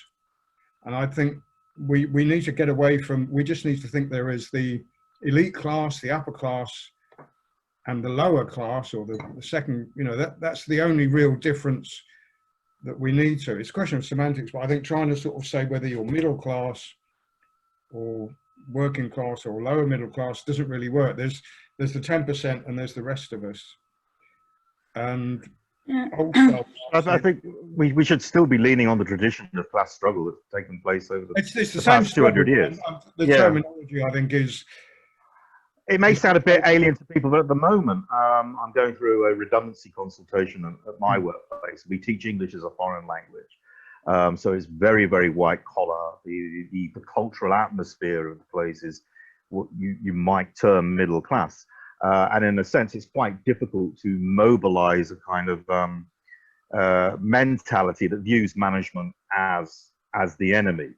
And I think we need to get away from, we just need to think there is the elite class, the upper class, and the lower class, or the second, that's the only real difference that we need to. It's a question of semantics, but I think trying to sort of say whether you're middle class or working class or lower middle class doesn't really work. There's the 10% and there's the rest of us. And also, I think we should still be leaning on the tradition of class struggle that's taken place over the past 200 years. The terminology, I think, is... It may sound a bit alien to people, but at the moment, I'm going through a redundancy consultation at my workplace. We teach English as a foreign language. So it's very, very white collar. The cultural atmosphere of the place is what you might term middle class. And in a sense, it's quite difficult to mobilize a kind of mentality that views management as the enemy,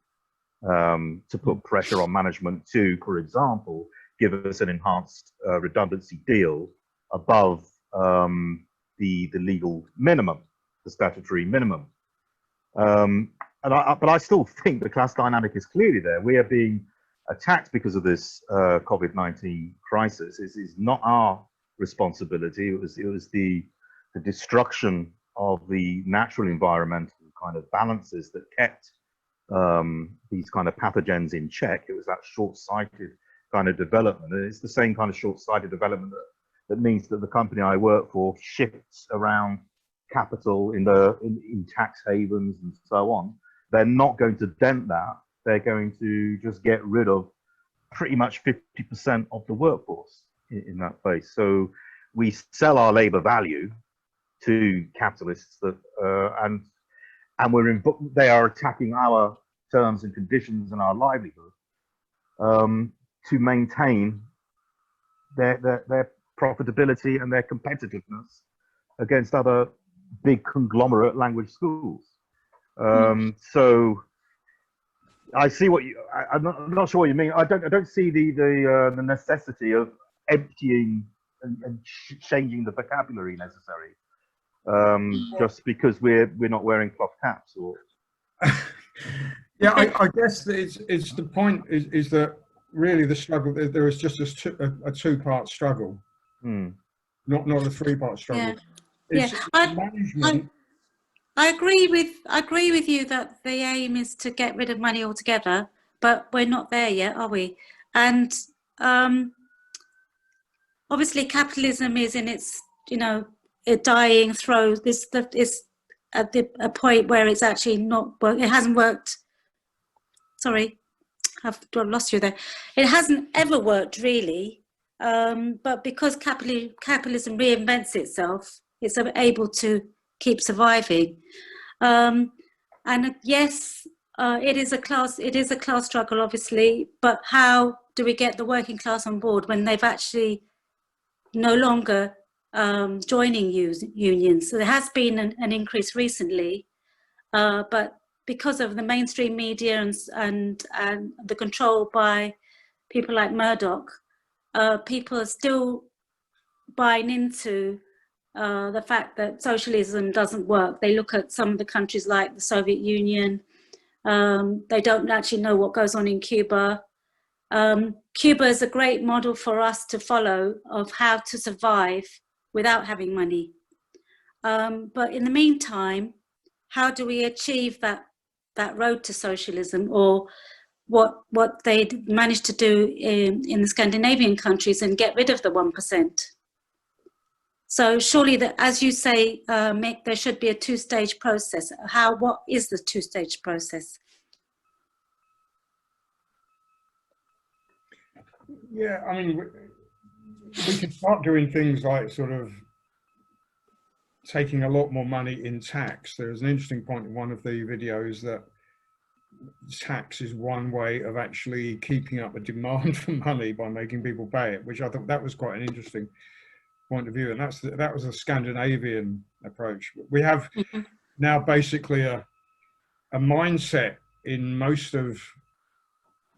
to put pressure on management to, for example, give us an enhanced redundancy deal above the legal minimum, the statutory minimum. But I still think the class dynamic is clearly there. We are being attacked because of this COVID-19 crisis is not our responsibility. It was the destruction of the natural environmental kind of balances that kept these kind of pathogens in check. It was that short-sighted kind of development, and it's the same kind of short-sighted development that means that the company I work for shifts around capital in tax havens and so on. They're not going to dent that. They're going to just get rid of pretty much 50% of the workforce in that place. So we sell our labor value to capitalists that and they are attacking our terms and conditions and our livelihood to maintain their profitability and their competitiveness against other big conglomerate language schools. So I see what I'm not sure what you mean. I don't see the necessity of emptying and changing the vocabulary necessary just because we're not wearing cloth caps or. Yeah, I guess it's the point is that really the struggle there is just a two-part struggle, not a three-part struggle. Yeah, I agree with you that the aim is to get rid of money altogether, but we're not there yet, are we? And obviously, capitalism is in its a dying throes. This is at a point where it's actually not. It hasn't worked. Sorry, I've lost you there. It hasn't ever worked really, but because capitalism reinvents itself, it's able to keep surviving. And yes, it is a class struggle, obviously. But how do we get the working class on board when they've actually no longer joining unions? So there has been an increase recently, but because of the mainstream media and the control by people like Murdoch, people are still buying into the fact that socialism doesn't work. They look at some of the countries like the Soviet Union. They don't actually know what goes on in Cuba. Cuba is a great model for us to follow of how to survive without having money. But in the meantime, how do we achieve that road to socialism, or what they managed to do in the Scandinavian countries and get rid of the 1%? So surely, as you say, Mick, there should be a two-stage process. What is the two-stage process? Yeah, I mean, we can start doing things like sort of taking a lot more money in tax. There's an interesting point in one of the videos that tax is one way of actually keeping up a demand for money by making people pay it, which I thought that was quite an interesting point of view. And that was a Scandinavian approach. We have now basically a mindset in most of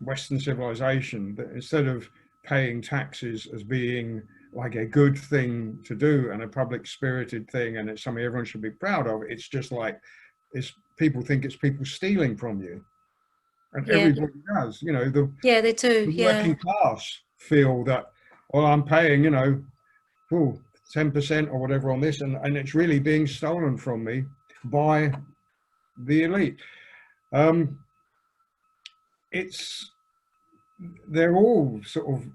Western civilization that instead of paying taxes as being like a good thing to do and a public spirited thing and it's something everyone should be proud of, it's just like people think it's people stealing from you, and everybody does. They do. The working class feel that, well, I'm paying 10% or whatever on this, and it's really being stolen from me by the elite. They're all sort of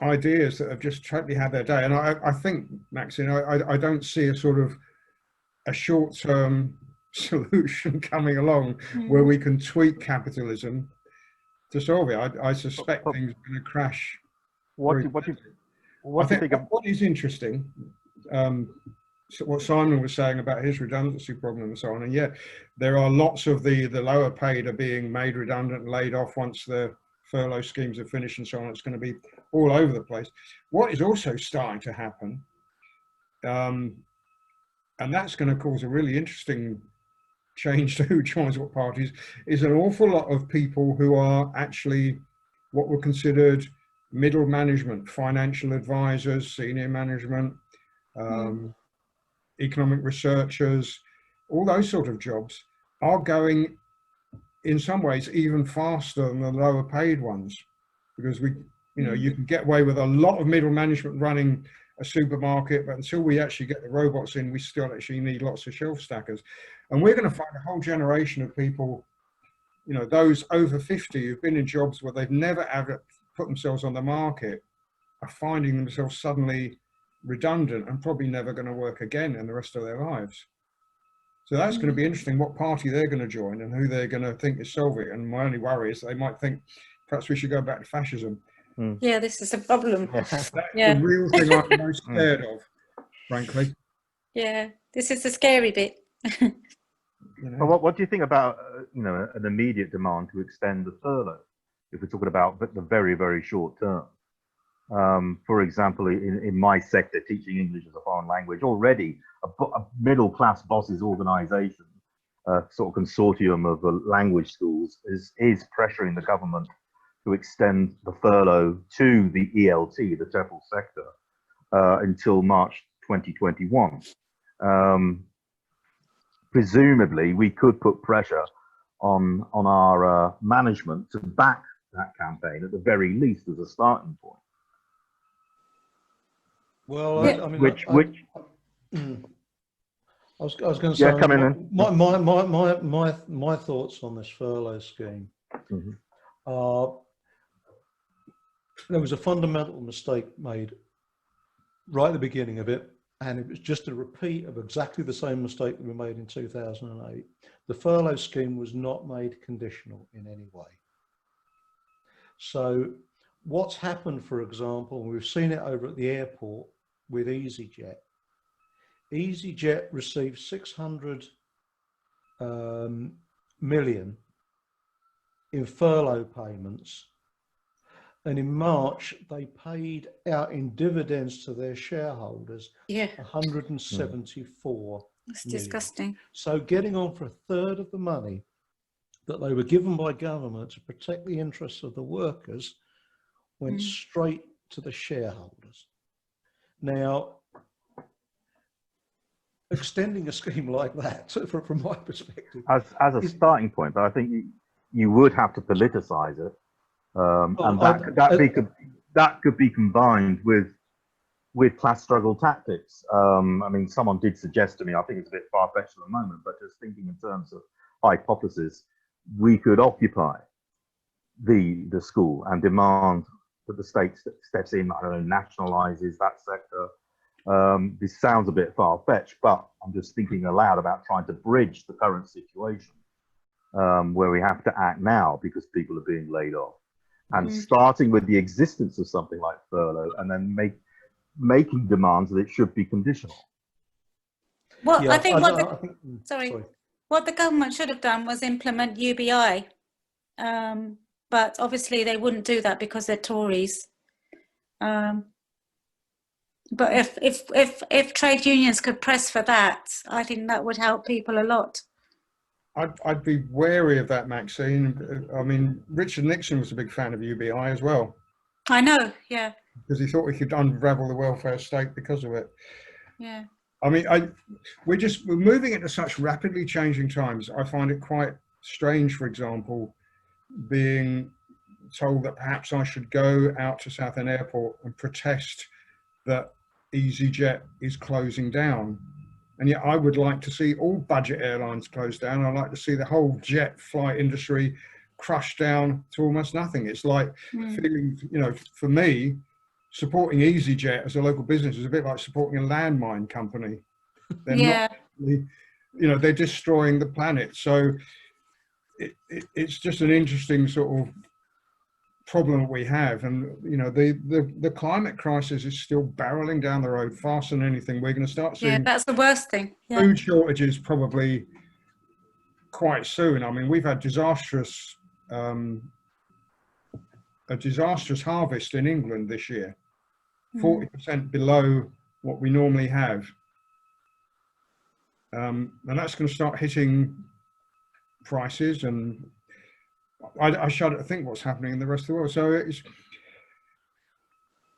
ideas that have just totally had their day. And I think, Maxine, I don't see a sort of a short-term solution coming along where we can tweak capitalism to solve it. I suspect things are going to crash. What is interesting, so what Simon was saying about his redundancy problem and so on, and yet there are lots of the lower paid are being made redundant and laid off once the furlough schemes are finished and so on. It's going to be all over the place. What is also starting to happen, and that's going to cause a really interesting change to who joins what parties, is an awful lot of people who are actually what were considered middle management, financial advisors, senior management, economic researchers, all those sort of jobs are going in some ways even faster than the lower paid ones. because you can get away with a lot of middle management running a supermarket, but until we actually get the robots in, we still actually need lots of shelf stackers. And we're going to find a whole generation of people, those over 50 who've been in jobs where they've never ever put themselves on the market, are finding themselves suddenly redundant and probably never going to work again in the rest of their lives. So that's going to be interesting what party they're going to join and who they're going to think is solving it. And my only worry is they might think perhaps we should go back to fascism. Yeah, this is a problem. That's the real thing I'm most scared of, frankly. Yeah, this is the scary bit. Well, what do you think about an immediate demand to extend the furlough, if we're talking about the very, very short term? For example, in my sector, teaching English as a foreign language, already a middle-class bosses organisation, sort of consortium of language schools, is pressuring the government to extend the furlough to the ELT, the TEFL sector, until March 2021. Presumably, we could put pressure on our management to back that campaign at the very least as a starting point. Well, I was going to say, come in. my thoughts on this furlough scheme are, there was a fundamental mistake made right at the beginning of it, and it was just a repeat of exactly the same mistake that we made in 2008. The furlough scheme was not made conditional in any way. So what's happened, for example, we've seen it over at the airport with EasyJet. EasyJet received 600 million in furlough payments, and in March they paid out in dividends to their shareholders 174 That's million. disgusting. So getting on for a third of the money that they were given by government to protect the interests of the workers went straight to the shareholders. Now, extending a scheme like that, from my perspective, as a starting point, but I think you would have to politicize it, and that could be combined with class struggle tactics. I mean, someone did suggest to me, I think it's a bit far-fetched at the moment, but just thinking in terms of hypothesis, we could occupy the school and demand that the state steps in, I don't know, nationalizes that sector. This sounds a bit far-fetched, but I'm just thinking aloud about trying to bridge the current situation where we have to act now because people are being laid off, and starting with the existence of something like furlough, and then making demands that it should be conditional. Well, I think what the government should have done was implement UBI, but obviously they wouldn't do that because they're Tories. But if trade unions could press for that, I think that would help people a lot. I'd be wary of that, Maxine. I mean, Richard Nixon was a big fan of UBI as well. I know, yeah. Because he thought we could unravel the welfare state because of it. Yeah. I mean, we're moving into such rapidly changing times. I find it quite strange, for example, being told that perhaps I should go out to Southend Airport and protest that EasyJet is closing down. And yet I would like to see all budget airlines close down. I'd like to see the whole jet flight industry crushed down to almost nothing. It's like feeling, for me, supporting EasyJet as a local business is a bit like supporting a landmine company. They're not, they're destroying the planet. So it's just an interesting sort of problem we have. And, the climate crisis is still barreling down the road faster than anything. We're going to start seeing. Yeah, that's the worst thing. Yeah. Food shortages probably quite soon. I mean, we've had a disastrous harvest in England this year, 40% below what we normally have. And that's going to start hitting prices, and I shudder to think what's happening in the rest of the world. So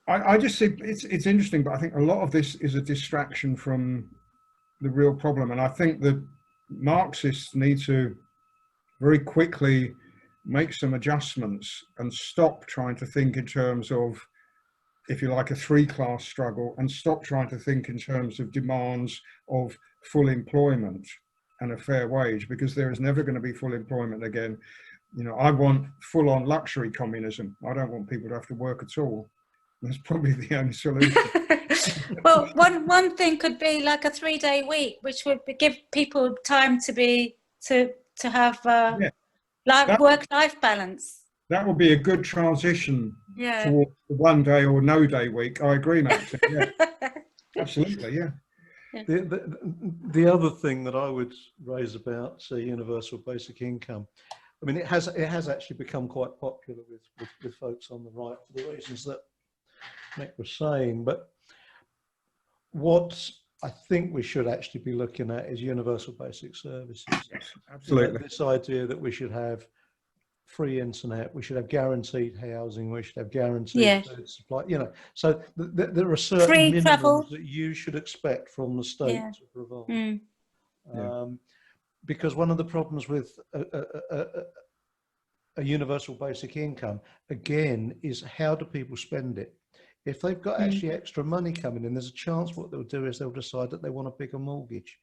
I just think it's interesting, but I think a lot of this is a distraction from the real problem. And I think that Marxists need to very quickly make some adjustments and stop trying to think in terms of, if you like, a three-class struggle, and stop trying to think in terms of demands of full employment and a fair wage, because there is never going to be full employment again. You know, I want full-on luxury communism. I don't want people to have to work at all. That's probably the only solution. Well, one thing could be like a 3-day week, which would give people time to have work-life balance. That would be a good transition Yeah. towards the 1 day or no day week. I agree, Max. Yeah. Absolutely, yeah. The other thing that I would raise about, say, universal basic income, I mean, it has actually become quite popular with folks on the right for the reasons that Mick was saying. But what I think we should actually be looking at is universal basic services. Absolutely. You know, this idea that we should have free internet, we should have guaranteed housing, we should have guaranteed food supply, you know, so there are certain free minimums travel that you should expect from the state to provide. Because one of the problems with a universal basic income, again, is how do people spend it? If they've got actually extra money coming in, there's a chance what they'll do is they'll decide that they want a bigger mortgage.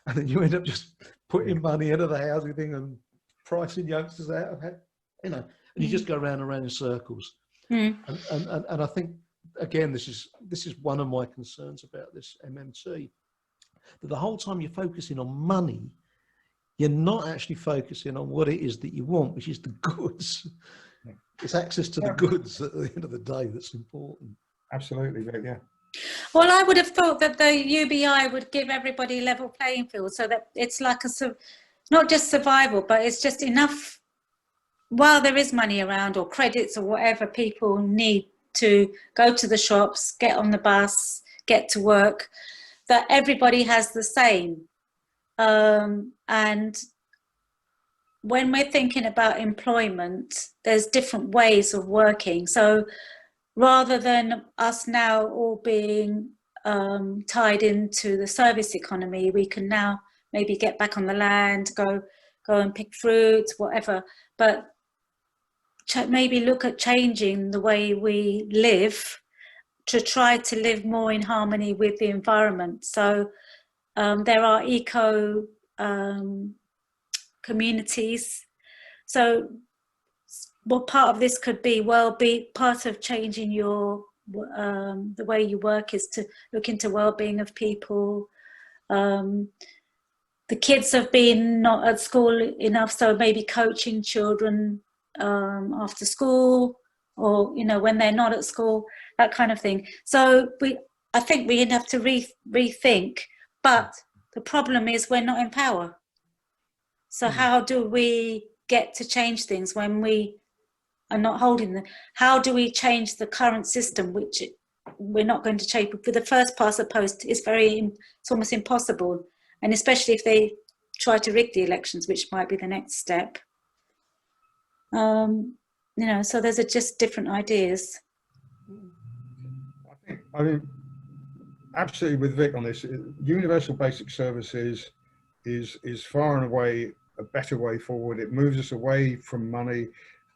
And then you end up just putting money into the housing thing and pricing youngsters out of it, you know, and you just go round and round in circles. And I think, again, this is one of my concerns about this MMT, that the whole time you're focusing on money, you're not actually focusing on what it is that you want, which is the goods. It's access to the goods at the end of the day that's important. Absolutely, yeah. Well, I would have thought that the UBI would give everybody a level playing field, so that it's like not just survival, but it's just enough while there is money around, or credits or whatever people need to go to the shops, get on the bus, get to work, that everybody has the same. And when we're thinking about employment, there's different ways of working. So rather than us now all being tied into the service economy, we can now maybe get back on the land, go and pick fruits, whatever, but maybe look at changing the way we live to try to live more in harmony with the environment. So there are eco communities. So what part of this could be, well, be part of changing your the way you work is to look into well-being of people. The kids have been not at school enough, so maybe coaching children after school, or, you know, when they're not at school, that kind of thing. So I think we'd have to rethink, but the problem is we're not in power. So how do we get to change things when we are not holding them? How do we change the current system, which we're not going to change? For the first past the post, it's almost impossible. And especially if they try to rig the elections, which might be the next step. You know, so there's just different ideas. I mean, absolutely with Vic on this. Universal basic services is far and away a better way forward. It moves us away from money.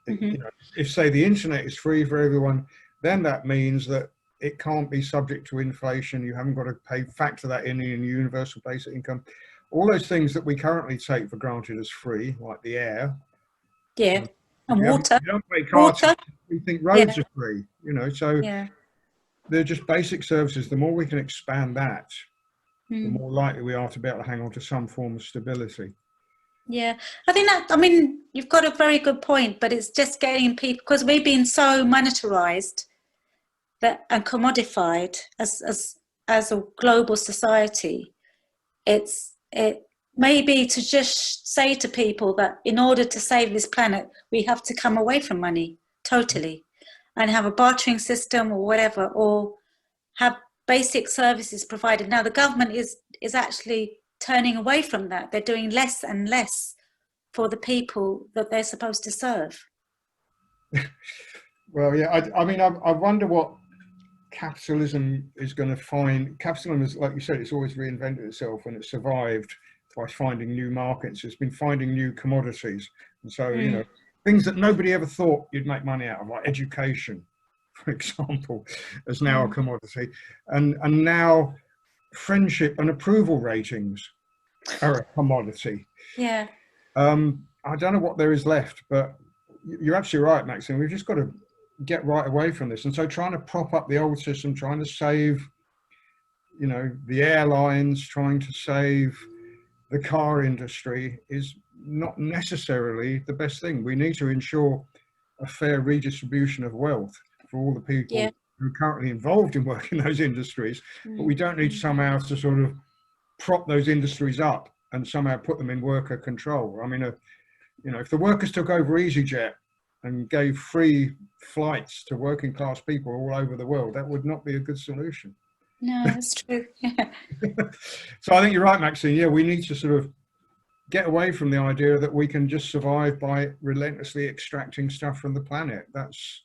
You know, if, say, the internet is free for everyone, then that means that it can't be subject to inflation. You haven't got to factor that in universal basic income. All those things that we currently take for granted as free, like the air. Yeah, and water. You don't pay cards. We think roads are free, you know, so they're just basic services. The more we can expand that, the more likely we are to be able to hang on to some form of stability. Yeah, I think that, I mean, you've got a very good point, but it's just getting people, because we've been so monetarized and commodified as a global society. It may be to just say to people that in order to save this planet, we have to come away from money totally and have a bartering system or whatever, or have basic services provided. Now the government is actually turning away from that. They're doing less and less for the people that they're supposed to serve. Well, yeah, I mean, I wonder what capitalism is going to find. Capitalism is, like you said, it's always reinvented itself, and it survived by finding new markets. It's been finding new commodities. And so, you know, things that nobody ever thought you'd make money out of, like education, for example, is now a commodity. And now friendship and approval ratings are a commodity. Yeah. I don't know what there is left, but you're absolutely right, Maxine. We've just got to get right away from this. And so trying to prop up the old system, trying to save, you know, the airlines, trying to save the car industry is not necessarily the best thing. We need to ensure a fair redistribution of wealth for all the people who are currently involved in working in those industries, but we don't need somehow to sort of prop those industries up and somehow put them in worker control. I mean, you know, if the workers took over EasyJet and gave free flights to working class people all over the world, that would not be a good solution. No, that's true. Yeah. So I think you're right, Maxine. Yeah, we need to sort of get away from the idea that we can just survive by relentlessly extracting stuff from the planet. That's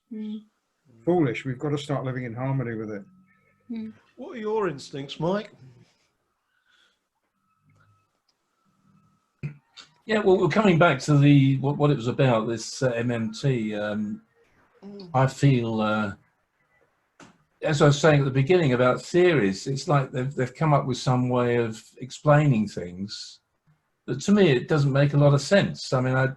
foolish. We've got to start living in harmony with it. What are your instincts, Mike? Yeah, well, we're coming back to the what it was about, this MMT. I feel, as I was saying at the beginning about theories, it's like they've come up with some way of explaining things that, to me, it doesn't make a lot of sense. I mean,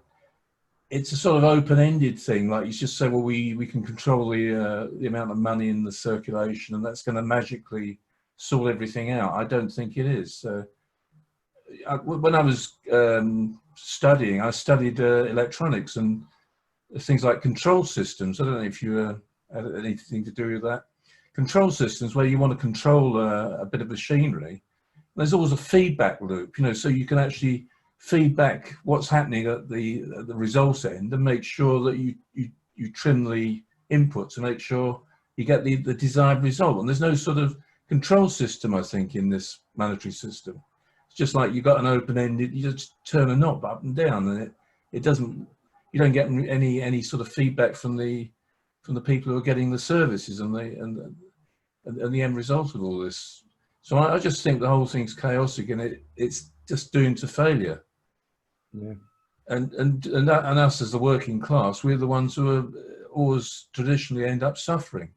it's a sort of open-ended thing. Like you just say, well, we can control the amount of money in the circulation, and that's going to magically sort everything out. I don't think it is. When I was studying, I studied electronics and things like control systems. I don't know if you had anything to do with that. Control systems where you want to control a bit of machinery. There's always a feedback loop, you know, so you can actually feed back what's happening at the results end and make sure that you trim the input to make sure you get the desired result. And there's no sort of control system, I think, in this monetary system. It's just like you've got an open-ended, you just turn a knob up and down, and it doesn't, you don't get any sort of feedback from the people who are getting the services and the end result of all this. So I just think the whole thing's chaotic, and it's just doomed to failure. Yeah. And us as the working class, we're the ones who are always traditionally end up suffering.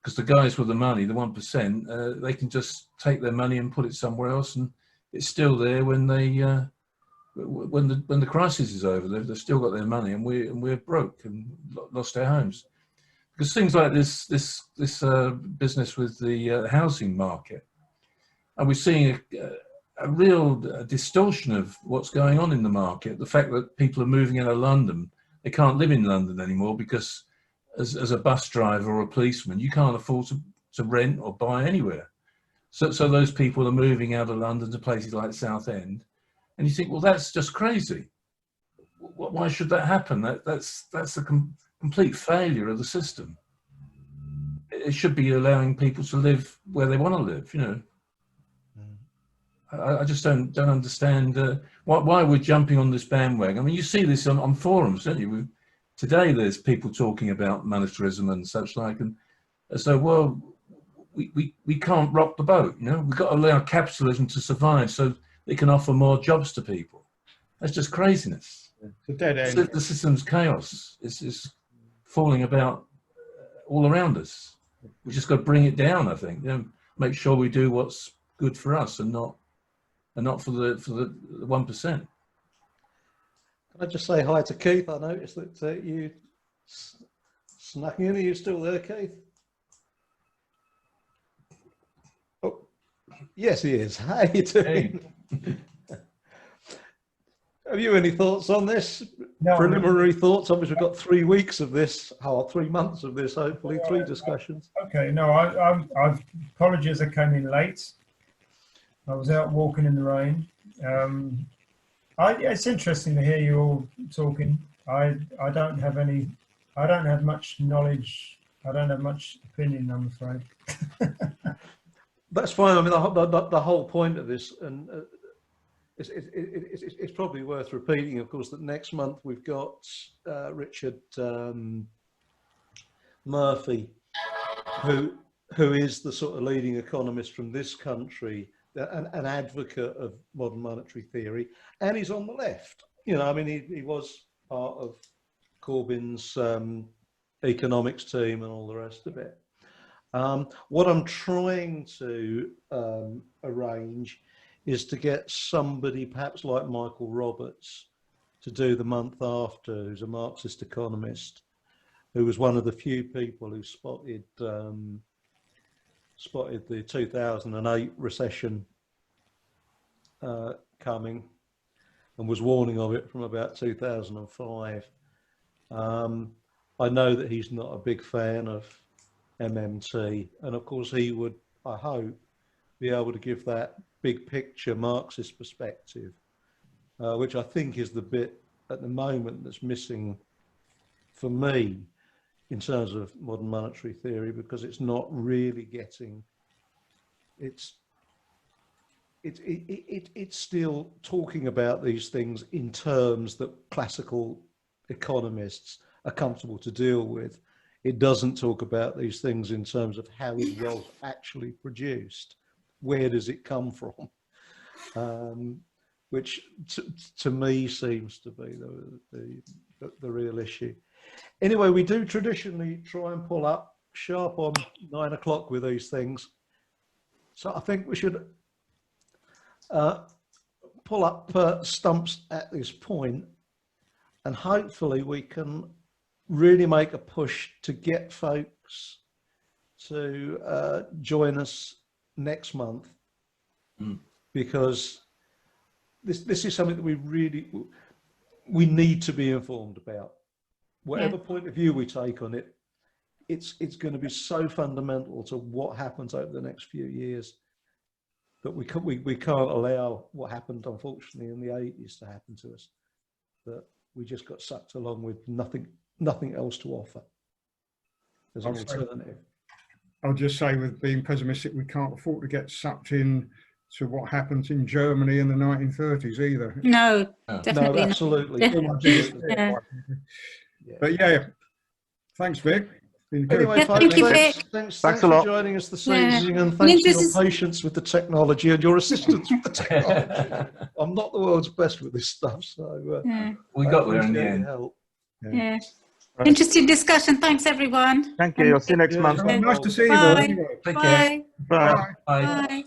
Because the guys with the money, the 1%, they can just take their money and put it somewhere else, and it's still there when the crisis is over. They've still got their money, and we're broke and lost our homes. Because things like this business with the housing market, and we're seeing a real distortion of what's going on in the market. The fact that people are moving out of London, they can't live in London anymore because as a bus driver or a policeman, you can't afford to rent or buy anywhere. So those people are moving out of London to places like Southend, and you think, well, that's just crazy. Why should that happen? That's a complete failure of the system. It should be allowing people to live where they want to live, you know. I just don't understand why we're jumping on this bandwagon. I mean, you see this on forums, don't you? Today there's people talking about monetarism and such like, and so, well, we can't rock the boat, you know. We've got to allow capitalism to survive so they can offer more jobs to people. That's just craziness. It's a dead end. The system's chaos. It's falling about all around us. We just got to bring it down, I think. You know, make sure we do what's good for us and not for the 1%. Can I just say hi to Keith? I noticed that you snuck in. Are you still there, Keith? Oh, yes, he is. How are you doing? Hey. Have you any thoughts on this? No, preliminary thoughts? Obviously, we've got 3 weeks of this, or 3 months of this, hopefully, 3 discussions. Okay, no, I apologize, I came in late. I was out walking in the rain. It's interesting to hear you all talking. I don't have much knowledge. I don't have much opinion, I'm afraid. That's fine. I mean, the whole point of this, and it's probably worth repeating, of course, that next month we've got Richard Murphy, who is the sort of leading economist from this country, an advocate of modern monetary theory, and he's on the left. You know, I mean, he was part of Corbyn's economics team and all the rest of it. What I'm trying to arrange is to get somebody, perhaps like Michael Roberts, to do the month after, who's a Marxist economist, who was one of the few people who spotted the 2008 recession coming and was warning of it from about 2005. I know that he's not a big fan of MMT, and of course he would, I hope, be able to give that big picture Marxist perspective, which I think is the bit at the moment that's missing for me in terms of modern monetary theory, because it's not really getting, it's still talking about these things in terms that classical economists are comfortable to deal with. It doesn't talk about these things in terms of how it was actually produced. Where does it come from? Which to me seems to be the real issue. Anyway, we do traditionally try and pull up sharp on 9 o'clock with these things. So I think we should pull up stumps at this point, and hopefully we can really make a push to get folks to join us next month, because this is something that we need to be informed about. Whatever point of view we take on it, it's going to be so fundamental to what happens over the next few years that we can't allow what happened, unfortunately, in the 80s to happen to us, that we just got sucked along with nothing else to offer as an alternative. I'll just say, with being pessimistic, we can't afford to get sucked in to what happens in Germany in the 1930s either. No, definitely no, absolutely. not. Absolutely. But yeah, thanks, Vic. Been good. Anyway, folks, thank you, Vic. thanks a for lot. joining us this evening, and thanks for your patience with the technology and your assistance with the technology. I'm not the world's best with this stuff, so we got there in the end. Help. Yeah. Interesting discussion. Thanks, everyone. Thank you. I'll see you next month. Nice to see you. Bye. Anyway. Take Bye. care. Bye. Bye. Bye.